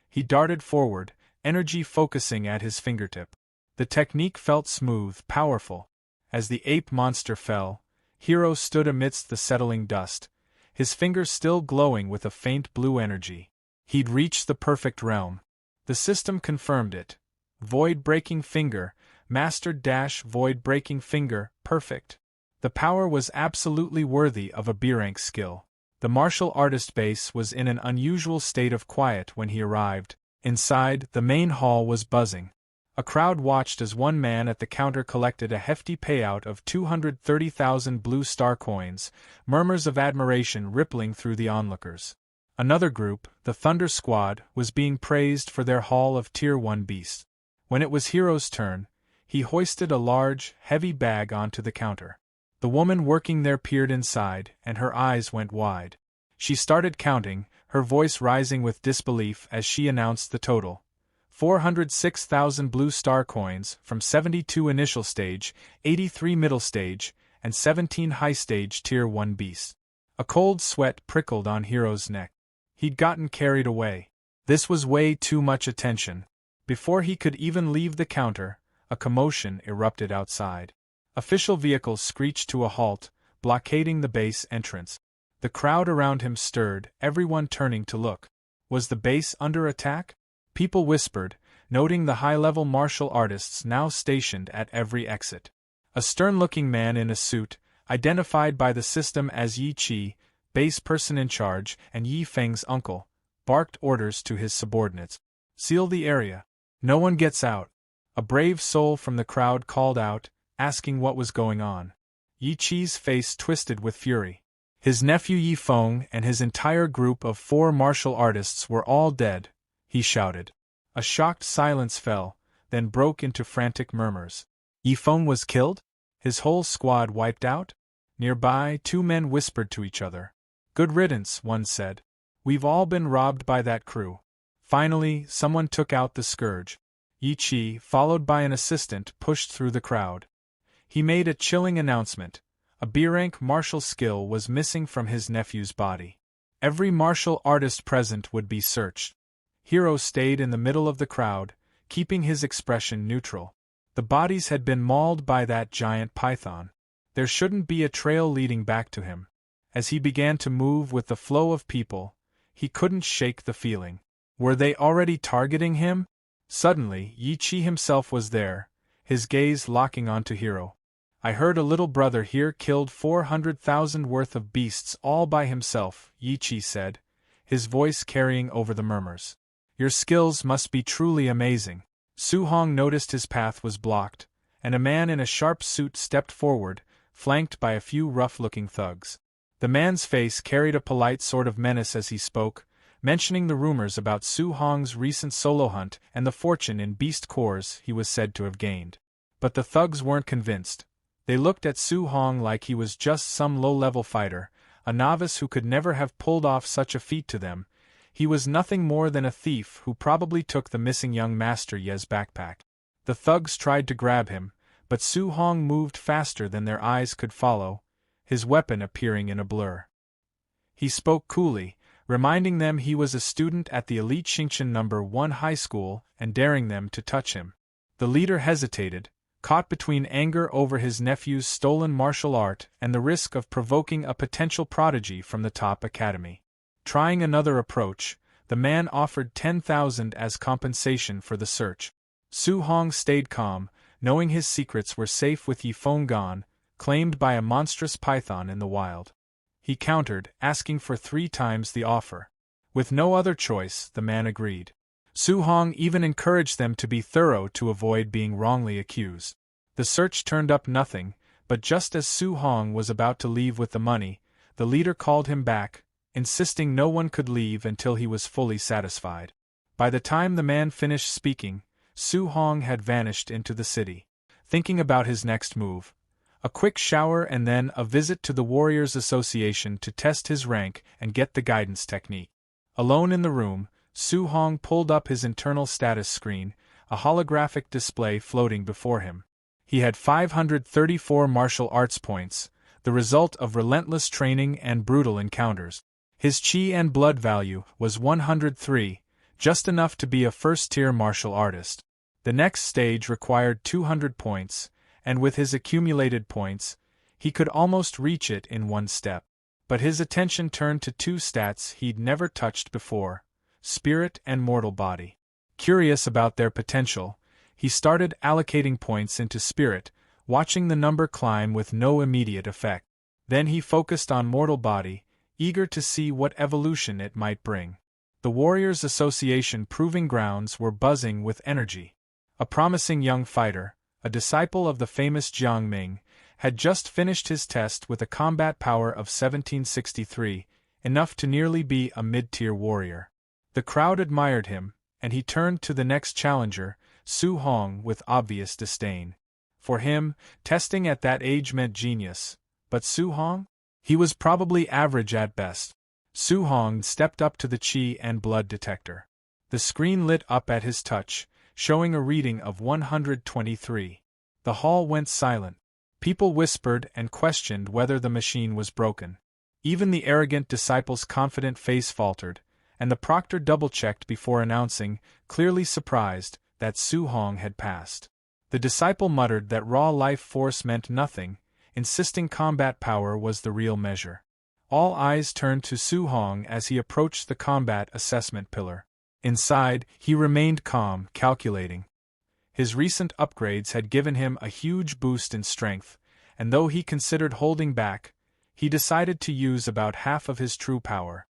He darted forward, energy focusing at his fingertip. The technique felt smooth, powerful. As the ape monster fell, Hiro stood amidst the settling dust, his fingers still glowing with a faint blue energy. He'd reached the perfect realm. The system confirmed it. Void-breaking finger, master-void-breaking finger, perfect. The power was absolutely worthy of a B-rank skill. The martial artist base was in an unusual state of quiet when he arrived. Inside, the main hall was buzzing. A crowd watched as one man at the counter collected a hefty payout of 230,000 blue star coins, murmurs of admiration rippling through the onlookers. Another group, the Thunder Squad, was being praised for their haul of Tier 1 beasts. When it was Hiro's turn, he hoisted a large, heavy bag onto the counter. The woman working there peered inside, and her eyes went wide. She started counting, her voice rising with disbelief as she announced the total. 406,000 blue star coins from 72 initial stage, 83 middle stage, and 17 high stage Tier 1 beasts. A cold sweat prickled on Hiro's neck. He'd gotten carried away. This was way too much attention. Before he could even leave the counter, a commotion erupted outside. Official vehicles screeched to a halt, blockading the base entrance. The crowd around him stirred, everyone turning to look. Was the base under attack? People whispered, noting the high-level martial artists now stationed at every exit. A stern-looking man in a suit, identified by the system as Yi Chi, base person in charge, and Yi Feng's uncle, barked orders to his subordinates. "Seal the area. No one gets out." A brave soul from the crowd called out, asking what was going on. Yi Chi's face twisted with fury. His nephew Yi Feng and his entire group of 4 martial artists were all dead, he shouted. A shocked silence fell, then broke into frantic murmurs. Yi Feng was killed? His whole squad wiped out? Nearby, 2 men whispered to each other. "Good riddance," one said. "We've all been robbed by that crew." Finally, someone took out the scourge. Yi Chi, followed by an assistant, pushed through the crowd. He made a chilling announcement. A B-rank martial skill was missing from his nephew's body. Every martial artist present would be searched. Hiro stayed in the middle of the crowd, keeping his expression neutral. The bodies had been mauled by that giant python. There shouldn't be a trail leading back to him. As he began to move with the flow of people, he couldn't shake the feeling. Were they already targeting him? Suddenly, Yi Chi himself was there, his gaze locking onto Hiro. "I heard a little brother here killed 400,000 worth of beasts all by himself," Yi Chi said, his voice carrying over the murmurs. "Your skills must be truly amazing." Su Hong noticed his path was blocked, and a man in a sharp suit stepped forward, flanked by a few rough-looking thugs. The man's face carried a polite sort of menace as he spoke, mentioning the rumors about Su Hong's recent solo hunt and the fortune in beast cores he was said to have gained. But the thugs weren't convinced. They looked at Su Hong like he was just some low-level fighter, a novice who could never have pulled off such a feat to them. He was nothing more than a thief who probably took the missing young Master Ye's backpack. The thugs tried to grab him, but Su Hong moved faster than their eyes could follow, his weapon appearing in a blur. He spoke coolly, reminding them he was a student at the elite Xingqian No. 1 high school and daring them to touch him. The leader hesitated, caught between anger over his nephew's stolen martial art and the risk of provoking a potential prodigy from the top academy. Trying another approach, the man offered 10,000 as compensation for the search. Su Hong stayed calm, knowing his secrets were safe with Yifeng Gan, claimed by a monstrous python in the wild. He countered, asking for 3 times the offer. With no other choice, the man agreed. Su Hong even encouraged them to be thorough to avoid being wrongly accused. The search turned up nothing, but just as Su Hong was about to leave with the money, the leader called him back, insisting no one could leave until he was fully satisfied. By the time the man finished speaking, Su Hong had vanished into the city. Thinking about his next move, a quick shower and then a visit to the Warriors Association to test his rank and get the guidance technique. Alone in the room, Su Hong pulled up his internal status screen, a holographic display floating before him. He had 534 martial arts points, the result of relentless training and brutal encounters. His chi and blood value was 103, just enough to be a first-tier martial artist. The next stage required 200 points, and with his accumulated points, he could almost reach it in one step. But his attention turned to 2 stats he'd never touched before: spirit and mortal body. Curious about their potential, he started allocating points into spirit, watching the number climb with no immediate effect. Then he focused on mortal body, eager to see what evolution it might bring. The Warriors Association proving grounds were buzzing with energy. A promising young fighter, a disciple of the famous Jiang Ming, had just finished his test with a combat power of 1763, enough to nearly be a mid-tier warrior. The crowd admired him, and he turned to the next challenger, Su Hong, with obvious disdain. For him, testing at that age meant genius, but Su Hong? He was probably average at best. Su Hong stepped up to the chi and blood detector. The screen lit up at his touch, showing a reading of 123. The hall went silent. People whispered and questioned whether the machine was broken. Even the arrogant disciple's confident face faltered, and the proctor double-checked before announcing, clearly surprised, that Su Hong had passed. The disciple muttered that raw life force meant nothing, insisting combat power was the real measure. All eyes turned to Su Hong as he approached the combat assessment pillar. Inside, he remained calm, calculating. His recent upgrades had given him a huge boost in strength, and though he considered holding back, he decided to use about half of his true power.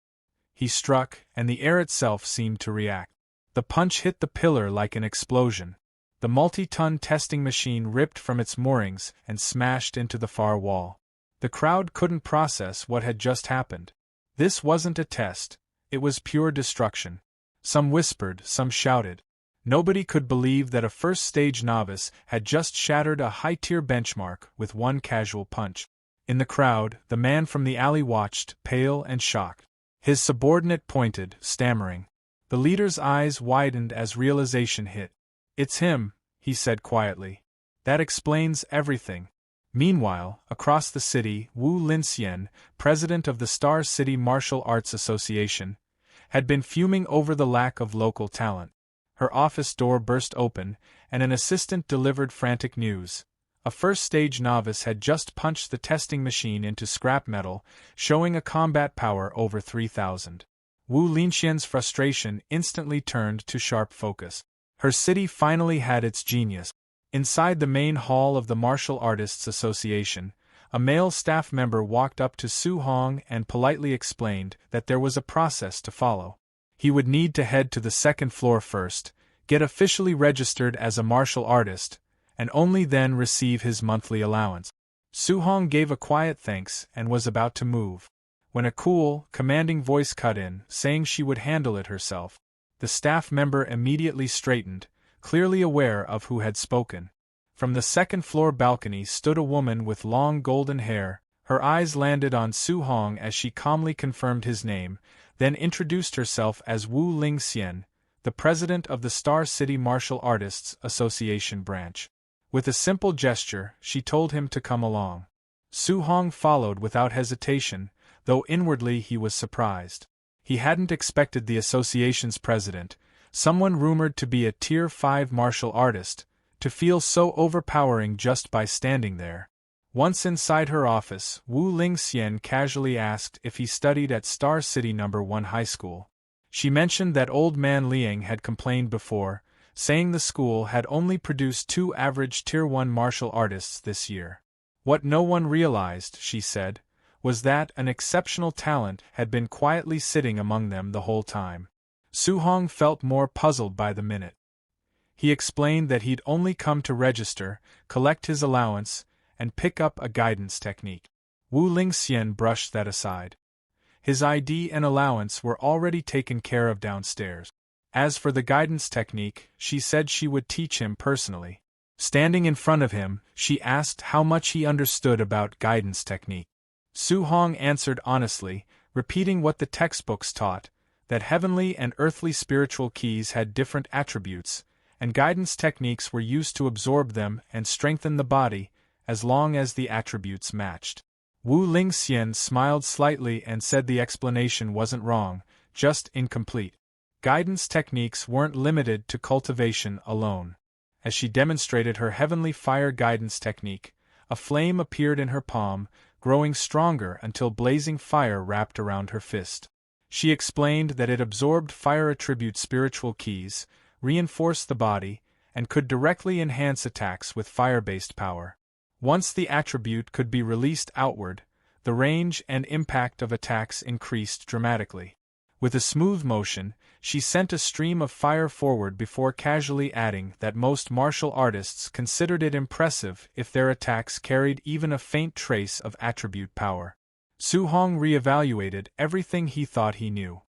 He struck, and the air itself seemed to react. The punch hit the pillar like an explosion. The multi-ton testing machine ripped from its moorings and smashed into the far wall. The crowd couldn't process what had just happened. This wasn't a test, it was pure destruction. Some whispered, some shouted. Nobody could believe that a first-stage novice had just shattered a high-tier benchmark with one casual punch. In the crowd, the man from the alley watched, pale and shocked. His subordinate pointed, stammering. The leader's eyes widened as realization hit. "It's him," he said quietly. "That explains everything." Meanwhile, across the city, Wu Linxian, president of the Star City Martial Arts Association, had been fuming over the lack of local talent. Her office door burst open, and an assistant delivered frantic news. A first-stage novice had just punched the testing machine into scrap metal, showing a combat power over 3,000. Wu Linxian's frustration instantly turned to sharp focus. Her city finally had its genius. Inside the main hall of the Martial Artists Association, a male staff member walked up to Su Hong and politely explained that there was a process to follow. He would need to head to the second floor first, get officially registered as a martial artist, and only then receive his monthly allowance. Su Hong gave a quiet thanks and was about to move, when a cool, commanding voice cut in, saying she would handle it herself. The staff member immediately straightened, clearly aware of who had spoken. From the second-floor balcony stood a woman with long golden hair. Her eyes landed on Su Hong as she calmly confirmed his name, then introduced herself as Wu Linxian, the president of the Star City Martial Artists Association branch. With a simple gesture, she told him to come along. Su Hong followed without hesitation, though inwardly he was surprised. He hadn't expected the association's president, someone rumored to be a Tier 5 martial artist, To feel so overpowering just by standing there. Once inside her office, Wu Lingxian casually asked if he studied at Star City No. 1 High School. She mentioned that old man Liang had complained before, saying the school had only produced 2 average Tier 1 martial artists this year. What no one realized, she said, was that an exceptional talent had been quietly sitting among them the whole time. Su Hong felt more puzzled by the minute. He explained that he'd only come to register, collect his allowance, and pick up a guidance technique. Wu Lingxian brushed that aside. His ID and allowance were already taken care of downstairs. As for the guidance technique, she said she would teach him personally. Standing in front of him, she asked how much he understood about guidance technique. Su Hong answered honestly, repeating what the textbooks taught, that heavenly and earthly spiritual keys had different attributes, and guidance techniques were used to absorb them and strengthen the body, as long as the attributes matched. Wu Lingxian smiled slightly and said the explanation wasn't wrong, just incomplete. Guidance techniques weren't limited to cultivation alone. As she demonstrated her heavenly fire guidance technique, a flame appeared in her palm, growing stronger until blazing fire wrapped around her fist. She explained that it absorbed fire attribute spiritual keys, reinforced the body, and could directly enhance attacks with fire-based power. Once the attribute could be released outward, the range and impact of attacks increased dramatically. With a smooth motion, she sent a stream of fire forward before casually adding that most martial artists considered it impressive if their attacks carried even a faint trace of attribute power. Su Hong reevaluated everything he thought he knew.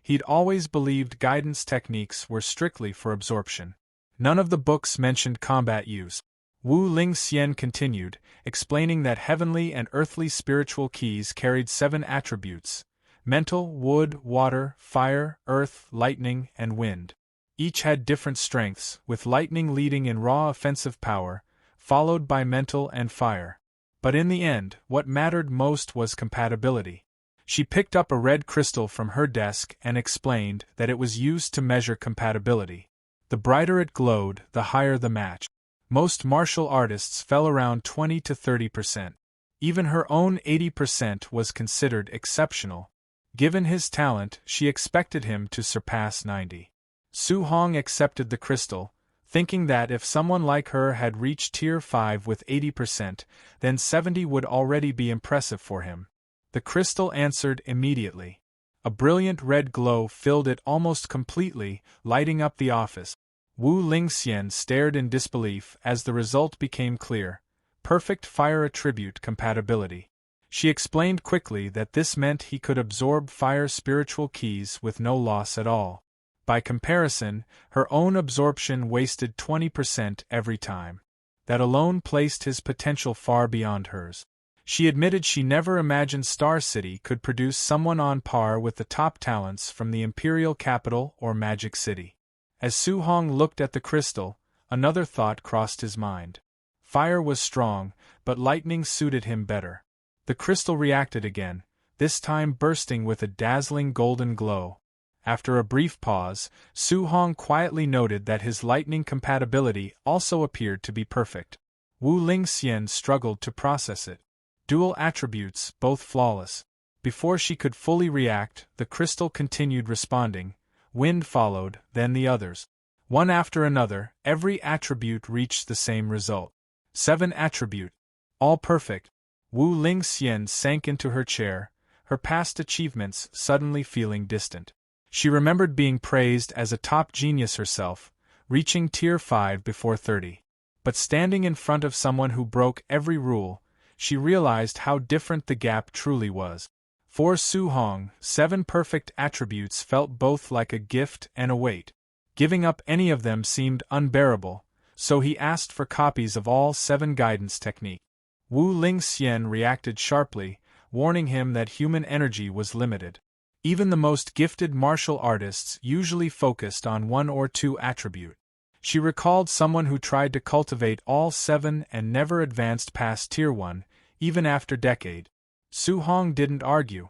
He'd always believed guidance techniques were strictly for absorption. None of the books mentioned combat use. Wu Lingxian continued, explaining that heavenly and earthly spiritual keys carried 7 attributes: mental, wood, water, fire, earth, lightning, and wind. Each had different strengths, with lightning leading in raw offensive power, followed by mental and fire. But in the end, what mattered most was compatibility. She picked up a red crystal from her desk and explained that it was used to measure compatibility. The brighter it glowed, the higher the match. Most martial artists fell around 20 to 30%. Even her own 80% was considered exceptional. Given his talent, she expected him to surpass 90. Su Hong accepted the crystal, thinking that if someone like her had reached Tier 5 with 80%, then 70 would already be impressive for him. The crystal answered immediately. A brilliant red glow filled it almost completely, lighting up the office. Wu Lingxian stared in disbelief as the result became clear: perfect fire attribute compatibility. She explained quickly that this meant he could absorb fire spiritual keys with no loss at all. By comparison, her own absorption wasted 20% every time. That alone placed his potential far beyond hers. She admitted she never imagined Star City could produce someone on par with the top talents from the Imperial Capital or Magic City. As Su Hong looked at the crystal, another thought crossed his mind. Fire was strong, but lightning suited him better. The crystal reacted again, this time bursting with a dazzling golden glow. After a brief pause, Su Hong quietly noted that his lightning compatibility also appeared to be perfect. Wu Lingxian struggled to process it. Dual attributes, both flawless. Before she could fully react, the crystal continued responding. Wind followed, then the others. One after another, every attribute reached the same result. 7 attribute. All perfect. Wu Lingxian sank into her chair, her past achievements suddenly feeling distant. She remembered being praised as a top genius herself, reaching Tier 5 before 30. But standing in front of someone who broke every rule, she realized how different the gap truly was. For Su Hong, 7 perfect attributes felt both like a gift and a weight. Giving up any of them seemed unbearable, so he asked for copies of all 7 guidance techniques. Wu Lingxian reacted sharply, warning him that human energy was limited. Even the most gifted martial artists usually focused on 1 or 2 attributes. She recalled someone who tried to cultivate all 7 and never advanced past Tier 1, even after decade. Su Hong didn't argue.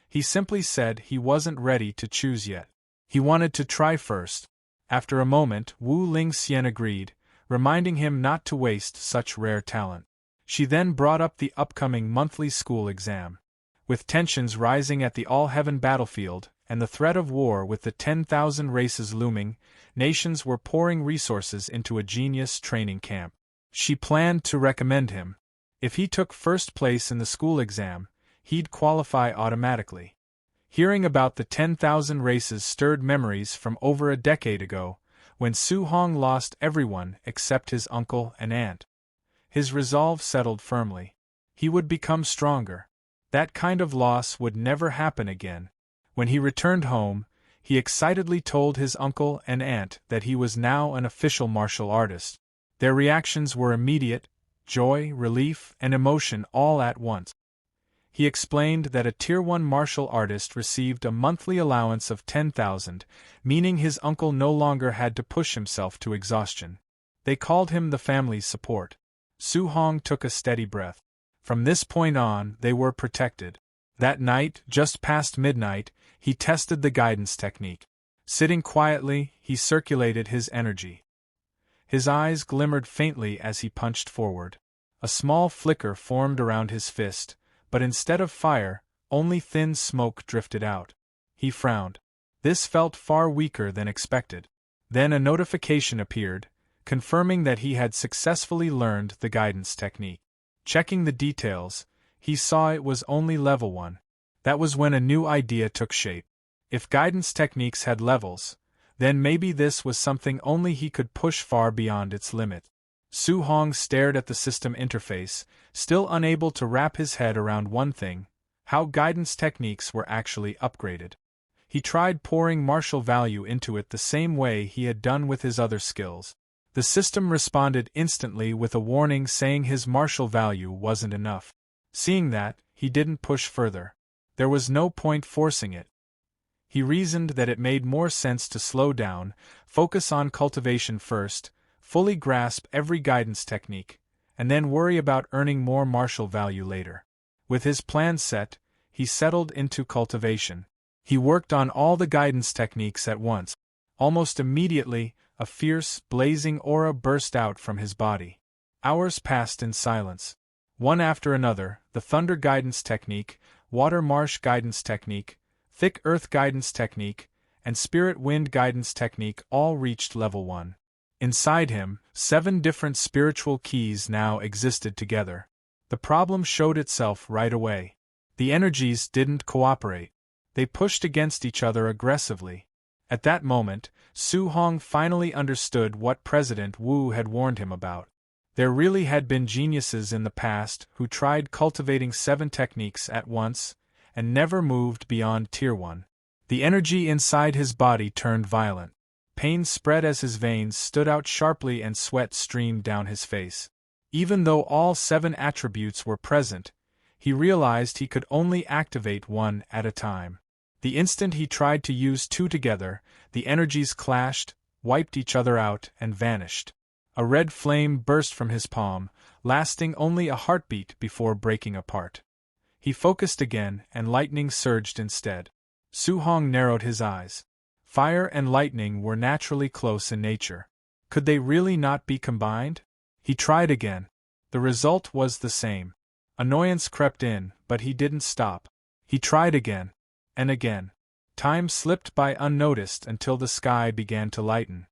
He simply said he wasn't ready to choose yet. He wanted to try first. After a moment, Wu Lingxian agreed, reminding him not to waste such rare talent. She then brought up the upcoming monthly school exam. With tensions rising at the all-heaven battlefield, and the threat of war with the 10,000 races looming, nations were pouring resources into a genius training camp. She planned to recommend him. If he took first place in the school exam, he'd qualify automatically. Hearing about the 10,000 races stirred memories from over a decade ago, when Su Hong lost everyone except his uncle and aunt. His resolve settled firmly. He would become stronger. That kind of loss would never happen again. When he returned home, he excitedly told his uncle and aunt that he was now an official martial artist. Their reactions were immediate: joy, relief, and emotion all at once. He explained that a Tier 1 martial artist received a monthly allowance of 10,000, meaning his uncle no longer had to push himself to exhaustion. They called him the family's support. Su Hong took a steady breath. From this point on, they were protected. That night, just past midnight, he tested the guidance technique. Sitting quietly, he circulated his energy. His eyes glimmered faintly as he punched forward. A small flicker formed around his fist, but instead of fire, only thin smoke drifted out. He frowned. This felt far weaker than expected. Then a notification appeared, confirming that he had successfully learned the guidance technique. Checking the details, he saw it was only level 1. That was when a new idea took shape. If guidance techniques had levels, then maybe this was something only he could push far beyond its limit. Su Hong stared at the system interface, still unable to wrap his head around one thing: how guidance techniques were actually upgraded. He tried pouring martial value into it the same way he had done with his other skills. The system responded instantly with a warning saying his martial value wasn't enough. Seeing that, he didn't push further. There was no point forcing it. He reasoned that it made more sense to slow down, focus on cultivation first, fully grasp every guidance technique, and then worry about earning more martial value later. With his plan set, he settled into cultivation. He worked on all the guidance techniques at once. Almost immediately, a fierce, blazing aura burst out from his body. Hours passed in silence. One after another, the Thunder Guidance Technique, Water Marsh Guidance Technique, Thick Earth Guidance Technique, and Spirit Wind Guidance Technique all reached level 1. Inside him, 7 different spiritual keys now existed together. The problem showed itself right away. The energies didn't cooperate. They pushed against each other aggressively. At that moment, Su Hong finally understood what President Wu had warned him about. There really had been geniuses in the past who tried cultivating 7 techniques at once, and never moved beyond Tier 1. The energy inside his body turned violent. Pain spread as his veins stood out sharply and sweat streamed down his face. Even though all 7 attributes were present, he realized he could only activate 1 at a time. The instant he tried to use 2 together, the energies clashed, wiped each other out, and vanished. A red flame burst from his palm, lasting only a heartbeat before breaking apart. He focused again, and lightning surged instead. Su Hong narrowed his eyes. Fire and lightning were naturally close in nature. Could they really not be combined? He tried again. The result was the same. Annoyance crept in, but he didn't stop. He tried again. And again. Time slipped by unnoticed until the sky began to lighten.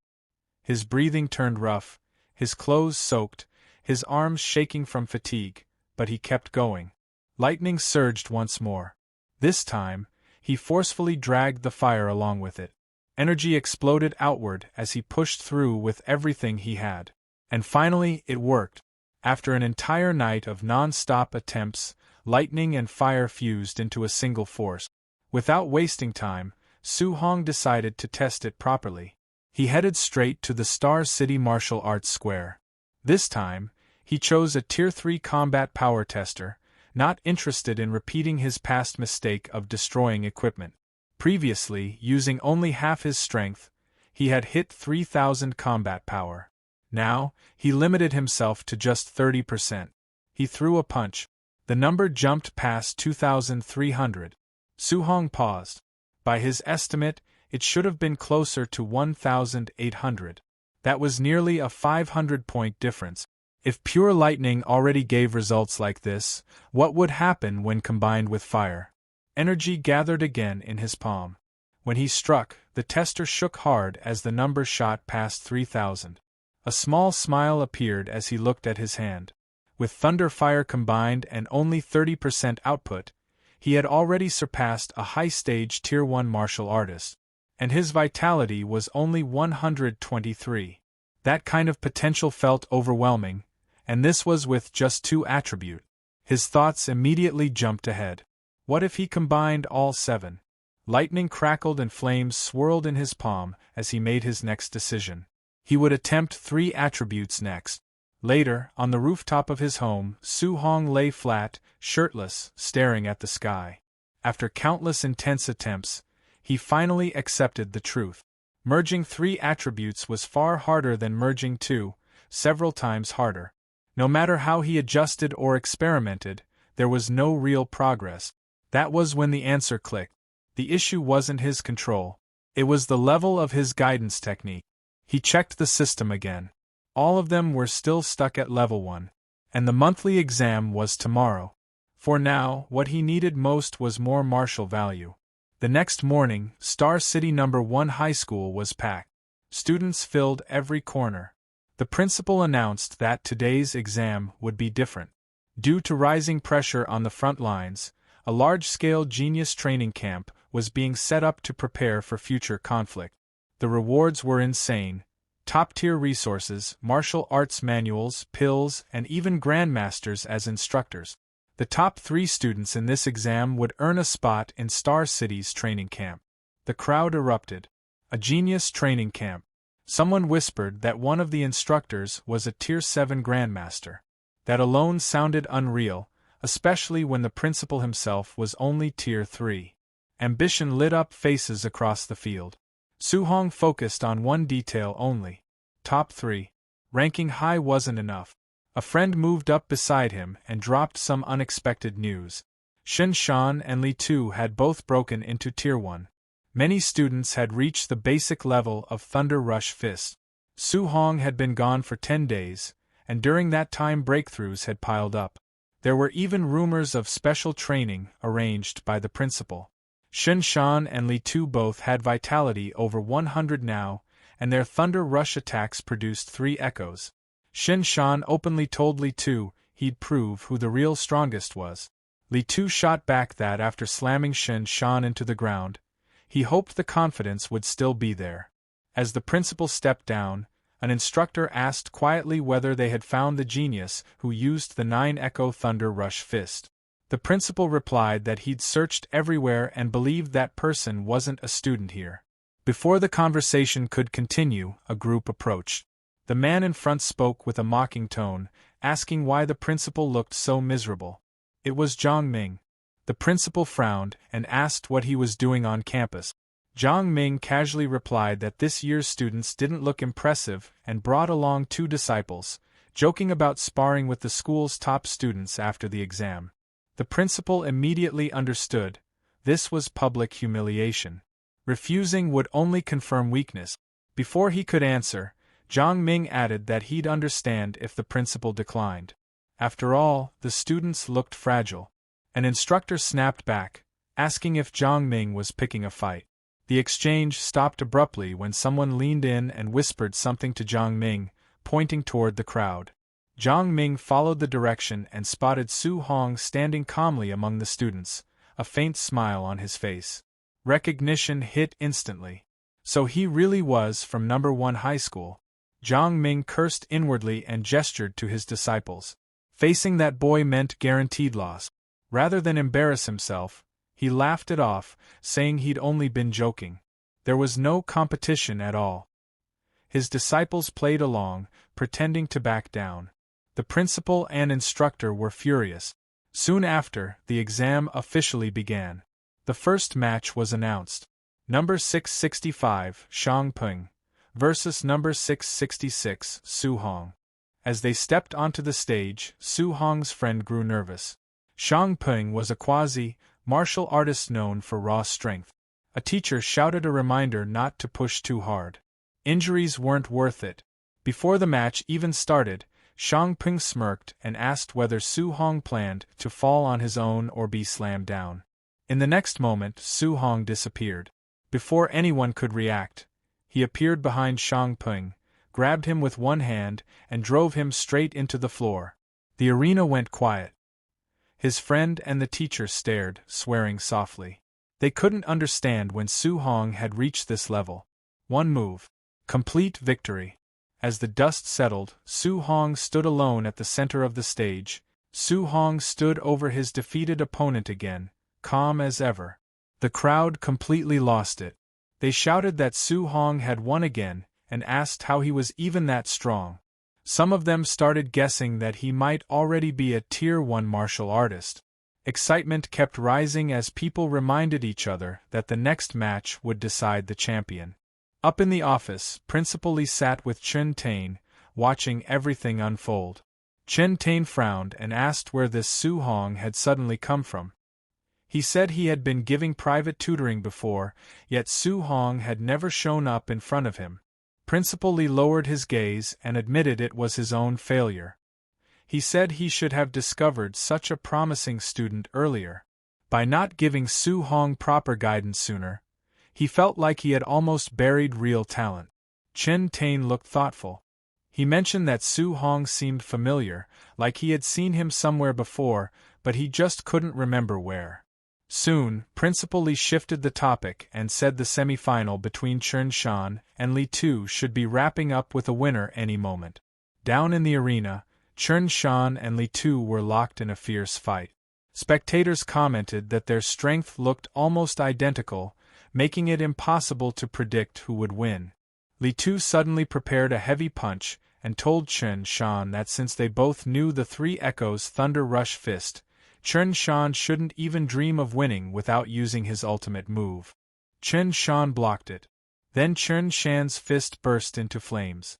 His breathing turned rough, his clothes soaked, his arms shaking from fatigue, but he kept going. Lightning surged once more. This time, he forcefully dragged the fire along with it. Energy exploded outward as he pushed through with everything he had. And finally, it worked. After an entire night of non-stop attempts, lightning and fire fused into a single force. Without wasting time, Su Hong decided to test it properly. He headed straight to the Star City Martial Arts Square. This time, he chose a Tier 3 combat power tester, not interested in repeating his past mistake of destroying equipment. Previously, using only half his strength, he had hit 3,000 combat power. Now, he limited himself to just 30%. He threw a punch. The number jumped past 2,300. Su Hong paused. By his estimate, it should have been closer to 1,800. That was nearly a 500-point difference. If pure lightning already gave results like this, what would happen when combined with fire? Energy gathered again in his palm. When he struck, the tester shook hard as the number shot past 3,000. A small smile appeared as he looked at his hand. With thunder fire combined and only 30% output, he had already surpassed a high-stage Tier 1 martial artist. And his vitality was only 123. That kind of potential felt overwhelming, and this was with just 2 attributes. His thoughts immediately jumped ahead. What if he combined all 7? Lightning crackled and flames swirled in his palm as he made his next decision. He would attempt 3 attributes next. Later, on the rooftop of his home, Su Hong lay flat, shirtless, staring at the sky. After countless intense attempts, he finally accepted the truth. Merging 3 attributes was far harder than merging 2, several times harder. No matter how he adjusted or experimented, there was no real progress. That was when the answer clicked. The issue wasn't his control. It was the level of his guidance technique. He checked the system again. All of them were still stuck at level 1. And the monthly exam was tomorrow. For now, what he needed most was more martial value. The next morning, Star City No. 1 High School was packed. Students filled every corner. The principal announced that today's exam would be different. Due to rising pressure on the front lines, a large-scale genius training camp was being set up to prepare for future conflict. The rewards were insane. Top-tier resources, martial arts manuals, pills, and even grandmasters as instructors. The top 3 students in this exam would earn a spot in Star City's training camp. The crowd erupted. A genius training camp. Someone whispered that one of the instructors was a Tier 7 grandmaster. That alone sounded unreal, especially when the principal himself was only Tier 3. Ambition lit up faces across the field. Su Hong focused on one detail only. Top 3. Ranking high wasn't enough. A friend moved up beside him and dropped some unexpected news. Shen Shan and Li Tu had both broken into Tier 1. Many students had reached the basic level of Thunder Rush Fist. Su Hong had been gone for 10 days, and during that time breakthroughs had piled up. There were even rumors of special training arranged by the principal. Shen Shan and Li Tu both had vitality over 100 now, and their Thunder Rush attacks produced 3 echoes. Shen Shan openly told Li Tu he'd prove who the real strongest was. Li Tu shot back that after slamming Shen Shan into the ground, he hoped the confidence would still be there. As the principal stepped down, an instructor asked quietly whether they had found the genius who used the 9-echo Thunder Rush Fist. The principal replied that he'd searched everywhere and believed that person wasn't a student here. Before the conversation could continue, a group approached. The man in front spoke with a mocking tone, asking why the principal looked so miserable. It was Zhang Ming. The principal frowned and asked what he was doing on campus. Zhang Ming casually replied that this year's students didn't look impressive and brought along 2 disciples, joking about sparring with the school's top students after the exam. The principal immediately understood. This was public humiliation. Refusing would only confirm weakness. Before he could answer, Zhang Ming added that he'd understand if the principal declined. After all, the students looked fragile. An instructor snapped back, asking if Zhang Ming was picking a fight. The exchange stopped abruptly when someone leaned in and whispered something to Zhang Ming, pointing toward the crowd. Zhang Ming followed the direction and spotted Su Hong standing calmly among the students, a faint smile on his face. Recognition hit instantly. So he really was from No. 1 High School. Zhang Ming cursed inwardly and gestured to his disciples. Facing that boy meant guaranteed loss. Rather than embarrass himself, he laughed it off, saying he'd only been joking. There was no competition at all. His disciples played along, pretending to back down. The principal and instructor were furious. Soon after, the exam officially began. The first match was announced. Number 665, Shang Peng, versus number 666, Su Hong. As they stepped onto the stage, Su Hong's friend grew nervous. Shang Peng was a quasi-martial artist known for raw strength. A teacher shouted a reminder not to push too hard. Injuries weren't worth it. Before the match even started, Shang Ping smirked and asked whether Su Hong planned to fall on his own or be slammed down. In the next moment, Su Hong disappeared. Before anyone could react, he appeared behind Shang Ping, grabbed him with one hand, and drove him straight into the floor. The arena went quiet. His friend and the teacher stared, swearing softly. They couldn't understand when Su Hong had reached this level. One move. Complete victory. As the dust settled, Su Hong stood alone at the center of the stage. Su Hong stood over his defeated opponent again, calm as ever. The crowd completely lost it. They shouted that Su Hong had won again, and asked how he was even that strong. Some of them started guessing that he might already be a Tier 1 martial artist. Excitement kept rising as people reminded each other that the next match would decide the champion. Up in the office, Principal Lee sat with Chen Tain, watching everything unfold. Chen Tain frowned and asked where this Su Hong had suddenly come from. He said he had been giving private tutoring before, yet Su Hong had never shown up in front of him. Principal Lee lowered his gaze and admitted it was his own failure. He said he should have discovered such a promising student earlier. By not giving Su Hong proper guidance sooner, he felt like he had almost buried real talent. Chen Tain looked thoughtful. He mentioned that Su Hong seemed familiar, like he had seen him somewhere before, but he just couldn't remember where. Soon, Principal Lee shifted the topic and said the semi-final between Chen Shan and Li Tu should be wrapping up with a winner any moment. Down in the arena, Chen Shan and Li Tu were locked in a fierce fight. Spectators commented that their strength looked almost identical, making it impossible to predict who would win. Li Tu suddenly prepared a heavy punch and told Chen Shan that since they both knew the Three Echoes Thunder Rush Fist, Chen Shan shouldn't even dream of winning without using his ultimate move. Chen Shan blocked it. Then Chen Shan's fist burst into flames.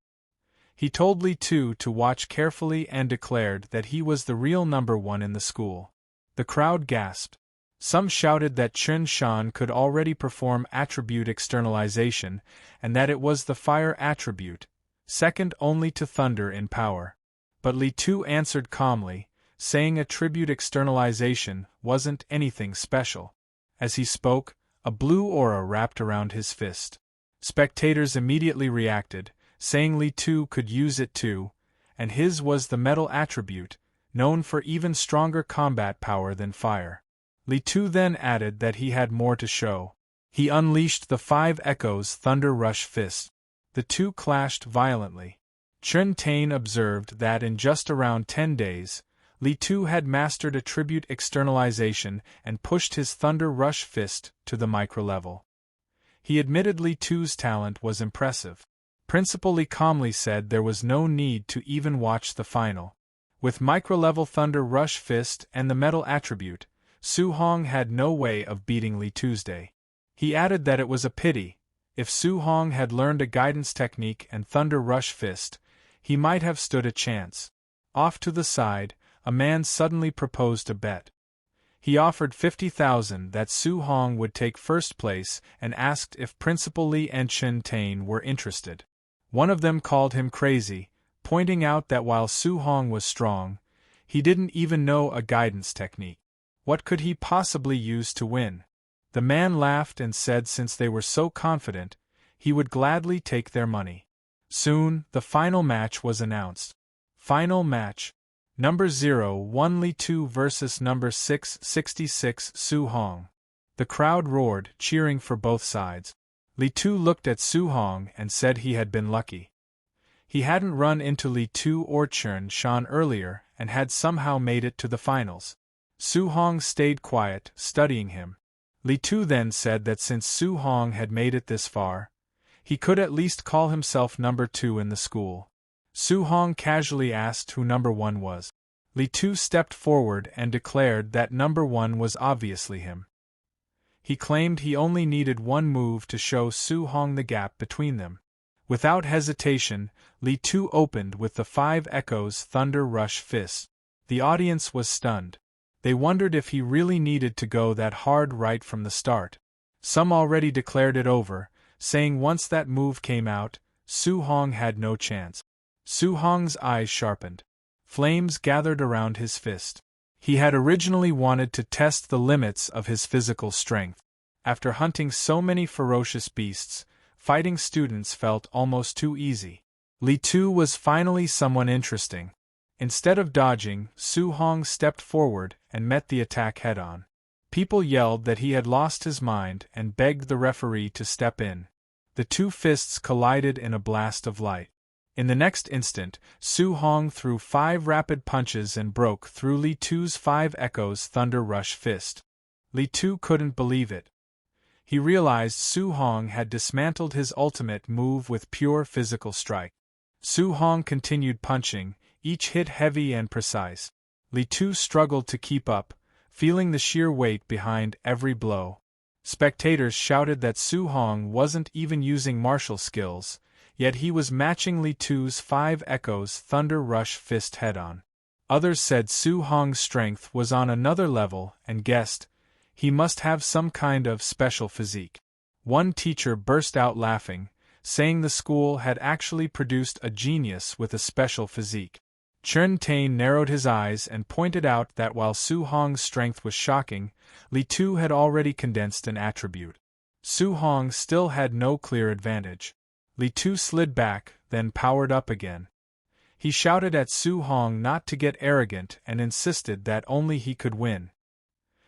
He told Li Tu to watch carefully and declared that he was the real #1 in the school. The crowd gasped. Some shouted that Chen Shan could already perform attribute externalization, and that it was the fire attribute, second only to thunder in power. But Li Tu answered calmly, saying attribute externalization wasn't anything special. As he spoke, a blue aura wrapped around his fist. Spectators immediately reacted, saying Li Tu could use it too, and his was the metal attribute, known for even stronger combat power than fire. Li Tu then added that he had more to show. He unleashed the 5 Echoes Thunder Rush Fist. The two clashed violently. Chen Tain observed that in just around 10 days, Li Tu had mastered attribute externalization and pushed his Thunder Rush Fist to the micro-level. He admitted Li Tu's talent was impressive. Principal Lee calmly said there was no need to even watch the final. With micro-level Thunder Rush Fist and the metal attribute, Su Hong had no way of beating Li Tuesday. He added that it was a pity. If Su Hong had learned a guidance technique and Thunder Rush Fist, he might have stood a chance. Off to the side, a man suddenly proposed a bet. He offered 50,000 that Su Hong would take first place and asked if Principal Lee and Chen Tain were interested. One of them called him crazy, pointing out that while Su Hong was strong, he didn't even know a guidance technique. What could he possibly use to win? The man laughed and said since they were so confident, he would gladly take their money. Soon, the final match was announced. Final match. Number 01 Li Tu versus number 666 Su Hong. The crowd roared, cheering for both sides. Li Tu looked at Su Hong and said he had been lucky. He hadn't run into Li Tu or Chen Shan earlier and had somehow made it to the finals. Su Hong stayed quiet, studying him. Li Tu then said that since Su Hong had made it this far, he could at least call himself number 2 in the school. Su Hong casually asked who number 1 was. Li Tu stepped forward and declared that number 1 was obviously him. He claimed he only needed one move to show Su Hong the gap between them. Without hesitation, Li Tu opened with the 5 Echoes Thunder Rush Fist. The audience was stunned. They wondered if he really needed to go that hard right from the start. Some already declared it over, saying once that move came out, Su Hong had no chance. Su Hong's eyes sharpened. Flames gathered around his fist. He had originally wanted to test the limits of his physical strength. After hunting so many ferocious beasts, fighting students felt almost too easy. Li Tu was finally someone interesting. Instead of dodging, Su Hong stepped forward and met the attack head-on. People yelled that he had lost his mind and begged the referee to step in. The two fists collided in a blast of light. In the next instant, Su Hong threw 5 rapid punches and broke through Li Tu's 5 echoes Thunder Rush fist. Li Tu couldn't believe it. He realized Su Hong had dismantled his ultimate move with pure physical strike. Su Hong continued punching, each hit heavy and precise. Li Tu struggled to keep up, feeling the sheer weight behind every blow. Spectators shouted that Su Hong wasn't even using martial skills, yet he was matching Li Tu's 5 echoes Thunder Rush fist head-on. Others said Su Hong's strength was on another level and guessed he must have some kind of special physique. One teacher burst out laughing, saying the school had actually produced a genius with a special physique. Chen Tain narrowed his eyes and pointed out that while Su Hong's strength was shocking, Li Tu had already condensed an attribute. Su Hong still had no clear advantage. Li Tu slid back, then powered up again. He shouted at Su Hong not to get arrogant and insisted that only he could win.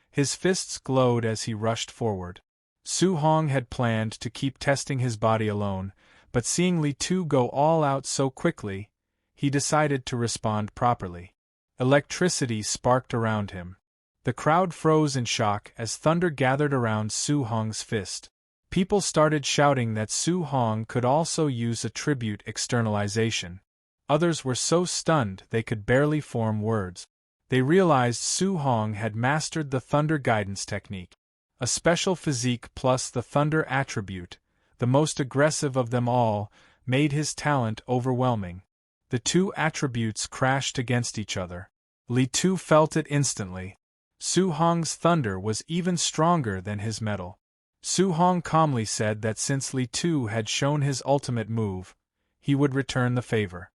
His fists glowed as he rushed forward. Su Hong had planned to keep testing his body alone, but seeing Li Tu go all out so quickly, he decided to respond properly. Electricity sparked around him. The crowd froze in shock as thunder gathered around Su Hong's fist. People started shouting that Su Hong could also use attribute externalization. Others were so stunned they could barely form words. They realized Su Hong had mastered the thunder guidance technique. A special physique plus the thunder attribute, the most aggressive of them all, made his talent overwhelming. The two attributes crashed against each other. Li Tu felt it instantly. Su Hong's thunder was even stronger than his metal. Su Hong calmly said that since Li Tu had shown his ultimate move, he would return the favor.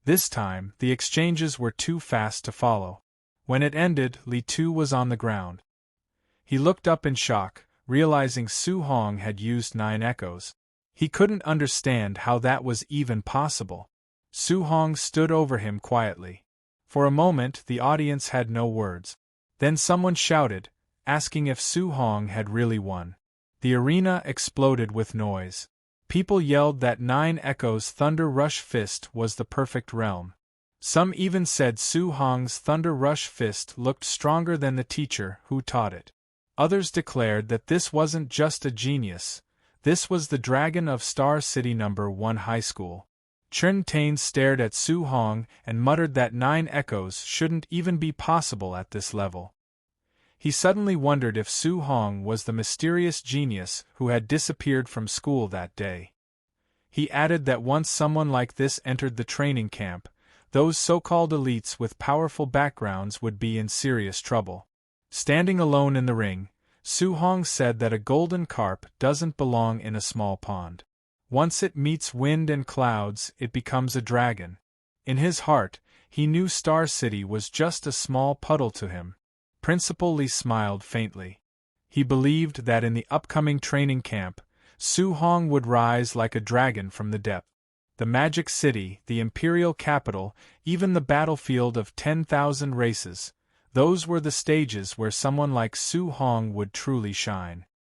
This time, the exchanges were too fast to follow. When it ended, Li Tu was on the ground. He looked up in shock, realizing Su Hong had used 9 echoes. He couldn't understand how that was even possible. Su Hong stood over him quietly. For a moment, the audience had no words. Then someone shouted, asking if Su Hong had really won. The arena exploded with noise. People yelled that 9 echoes Thunder Rush fist was the perfect realm. Some even said Su Hong's Thunder Rush fist looked stronger than the teacher who taught it. Others declared that this wasn't just a genius, this was the dragon of Star City No. 1 High School. Chen Tain stared at Su Hong and muttered that 9 echoes shouldn't even be possible at this level. He suddenly wondered if Su Hong was the mysterious genius who had disappeared from school that day. He added that once someone like this entered the training camp, those so-called elites with powerful backgrounds would be in serious trouble. Standing alone in the ring, Su Hong said that a golden carp doesn't belong in a small pond. Once it meets wind and clouds, it becomes a dragon. In his heart, he knew Star City was just a small puddle to him. Principal Li smiled faintly. He believed that in the upcoming training camp, Su Hong would rise like a dragon from the depth. The Magic City, the Imperial Capital, even the battlefield of 10,000 races, those were the stages where someone like Su Hong would truly shine.